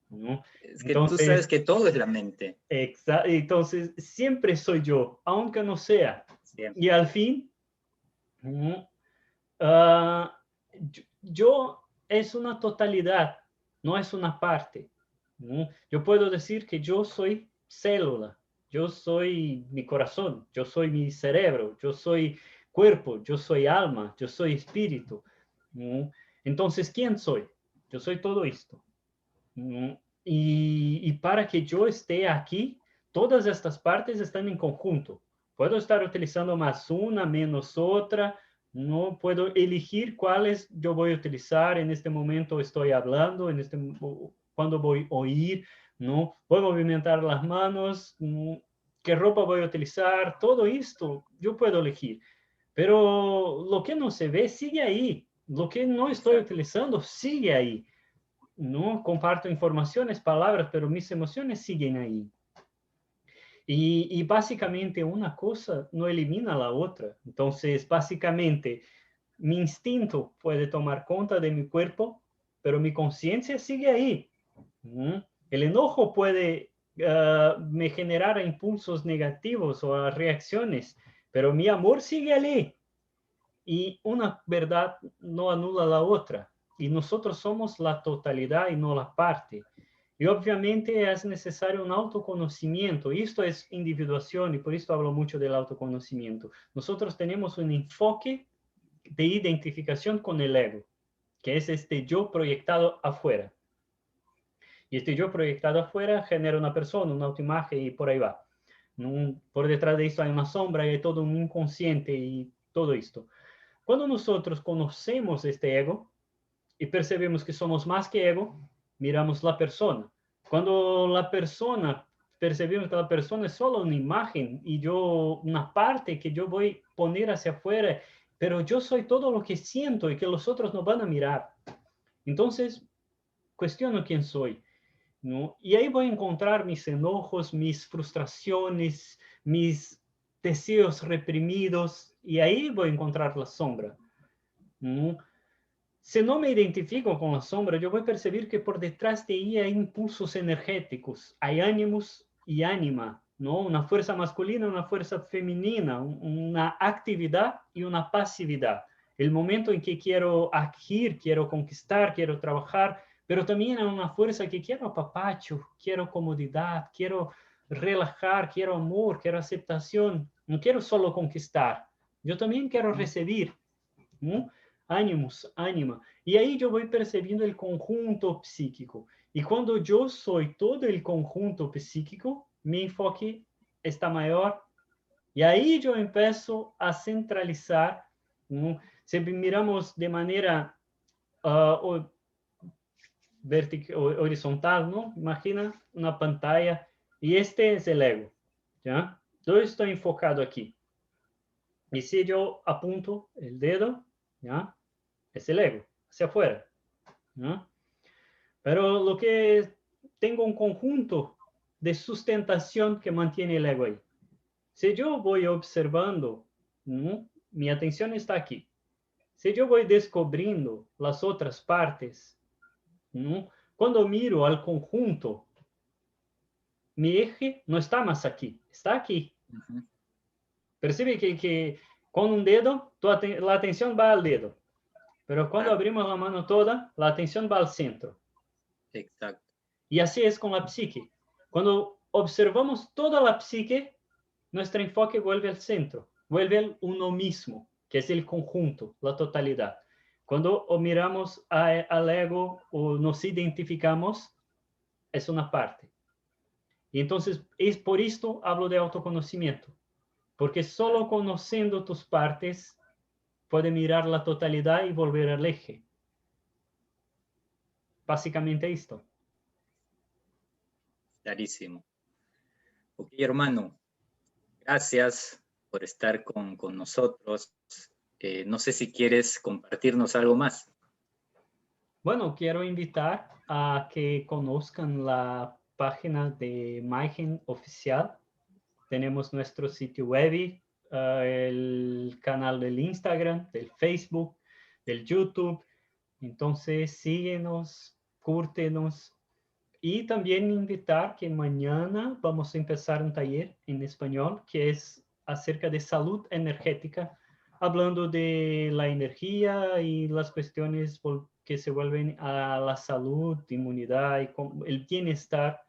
B: ¿no?
A: Es que tú sabes
B: Entonces,
A: que todo es la mente.
B: entonces siempre soy yo, aunque no sea.
A: Siempre.
B: Y al fin, ¿no? Ah, yo es una totalidad, no es una parte, ¿no? Yo puedo decir que yo soy célula, yo soy mi corazón, yo soy mi cerebro, yo soy cuerpo, yo soy alma, yo soy espíritu, ¿no? Entonces, ¿quién soy? Yo soy todo esto, ¿no? Y para que yo esté aquí, todas estas partes están en conjunto. Puedo estar utilizando más una, menos otra, no puedo elegir cuáles yo voy a utilizar en este momento, estoy hablando, cuando voy a oír, no voy a movimentar las manos, no, qué ropa voy a utilizar, todo esto yo puedo elegir, pero lo que no se ve sigue ahí, lo que no estoy
A: Exacto.
B: utilizando sigue ahí. No comparto informaciones, palabras, pero mis emociones siguen ahí. Y básicamente una cosa no elimina la otra. Entonces, básicamente, mi instinto puede tomar cuenta de mi cuerpo, pero mi conciencia sigue ahí. El enojo puede me generar impulsos negativos o reacciones, pero mi amor sigue allí. Y una verdad no anula la otra. Y nosotros somos la totalidad y no la parte. Y obviamente es necesario un autoconocimiento. Y esto es individuación y por esto hablo mucho del autoconocimiento. Nosotros tenemos un enfoque de identificación con el ego, que es este yo proyectado afuera. Y este yo proyectado afuera genera una persona, una autoimagen y por ahí va. Por detrás de esto hay una sombra y hay todo un inconsciente y todo esto. Cuando nosotros conocemos este ego y percebemos que somos más que ego, miramos la persona. Cuando la persona, percebimos que la persona es solo una imagen y yo, una parte que yo voy a poner hacia afuera, pero yo soy todo lo que siento y que los otros no van a mirar. Entonces, cuestiono quién soy, ¿no? Y ahí voy a encontrar mis enojos, mis frustraciones, mis deseos reprimidos, y ahí voy a encontrar la sombra, ¿no? Si no me identifico con la sombra, yo voy a percibir que por detrás de ella hay impulsos energéticos, hay ánimos y ánima, ¿no? Una fuerza masculina, una fuerza femenina, una actividad y una pasividad. El momento en que quiero agir, quiero conquistar, quiero trabajar, pero también hay una fuerza que quiero apapacho, quiero comodidad, quiero relajar, quiero amor, quiero aceptación. No quiero solo conquistar, yo también quiero recibir, ¿no? Ánimos, ánima. Y ahí yo voy percibiendo el conjunto psíquico. Y cuando yo soy todo el conjunto psíquico, mi enfoque está mayor. Y ahí yo empiezo a centralizar, ¿no? Si miramos de manera horizontal, ¿no? Imagina una pantalla y este es el ego, ¿ya? Yo estoy enfocado aquí. Y si yo apunto el dedo, ¿ya? Es el ego, hacia afuera, ¿no? Pero lo que tengo un conjunto de sustentación que mantiene el ego ahí. Si yo voy observando, ¿no? Mi atención está aquí. Si yo voy descubriendo las otras partes, ¿no? Cuando miro al conjunto, mi eje no está más aquí, está aquí. Percibe que con un dedo, la atención va al dedo. Pero cuando abrimos la mano toda, la atención va al centro.
A: Exacto.
B: Y así es con la psique. Cuando observamos toda la psique, nuestro enfoque vuelve al centro, vuelve al uno mismo, que es el conjunto, la totalidad. Cuando miramos al ego o nos identificamos, es una parte. Y entonces, es por esto hablo de autoconocimiento, porque solo conociendo tus partes, puedes mirar la totalidad y volver al eje. Básicamente esto.
A: Clarísimo. Ok, hermano, gracias por estar con nosotros. No sé si quieres compartirnos algo más.
B: Bueno, quiero invitar a que conozcan la página de Maigen Oficial. Tenemos nuestro sitio web, el canal del Instagram, del Facebook, del YouTube. Entonces, síguenos, cúrtenos. Y también invitar que mañana vamos a empezar un taller en español que es acerca de salud energética, hablando de la energía y las cuestiones que se vuelven a la salud, inmunidad y el bienestar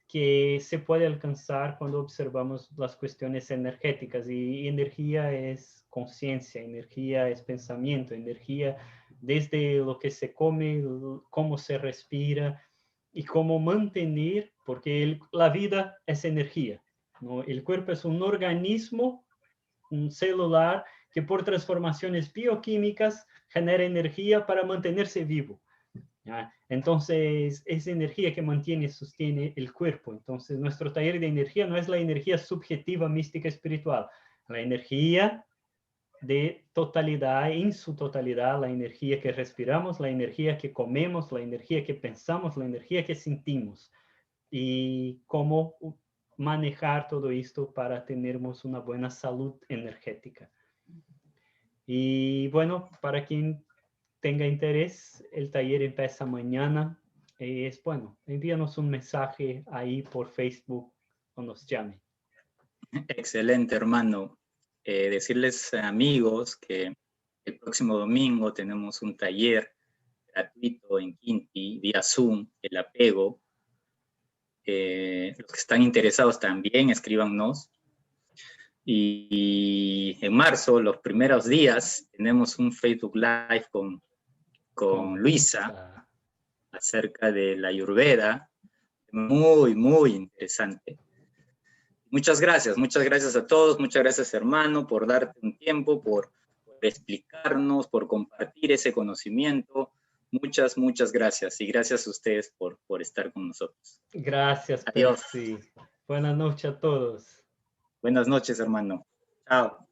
B: que se puede alcanzar cuando observamos las cuestiones energéticas. Y energía es conciencia, energía es pensamiento, energía desde lo que se come, cómo se respira y cómo mantener, porque la vida es energía, ¿no? El cuerpo es un organismo, un celular que por transformaciones bioquímicas genera energía para mantenerse vivo. ¿Ya? Entonces, es energía que mantiene y sostiene el cuerpo. Entonces, nuestro taller de energía no es la energía subjetiva, mística, espiritual. La energía de totalidad, en su totalidad, la energía que respiramos, la energía que comemos, la energía que pensamos, la energía que sentimos. Y cómo manejar todo esto para tenermos una buena salud energética. Y bueno, para quien tenga interés, el taller empieza mañana. Es bueno, envíanos un mensaje ahí por Facebook o nos llame.
A: Excelente, hermano. Decirles, amigos, que el próximo domingo tenemos un taller gratuito en Quinti, vía Zoom, el apego. Los que están interesados también, escríbanos. Y en marzo, los primeros días, tenemos un Facebook Live con Luisa acerca de la Ayurveda. Muy, muy interesante. Muchas gracias a todos, muchas gracias, hermano, por darte un tiempo, por explicarnos, por compartir ese conocimiento. Muchas, muchas gracias, y gracias a ustedes por estar con nosotros.
B: Gracias,
A: Adiós.
B: Percy. Buenas noches a todos.
A: Buenas noches, hermano. Chao.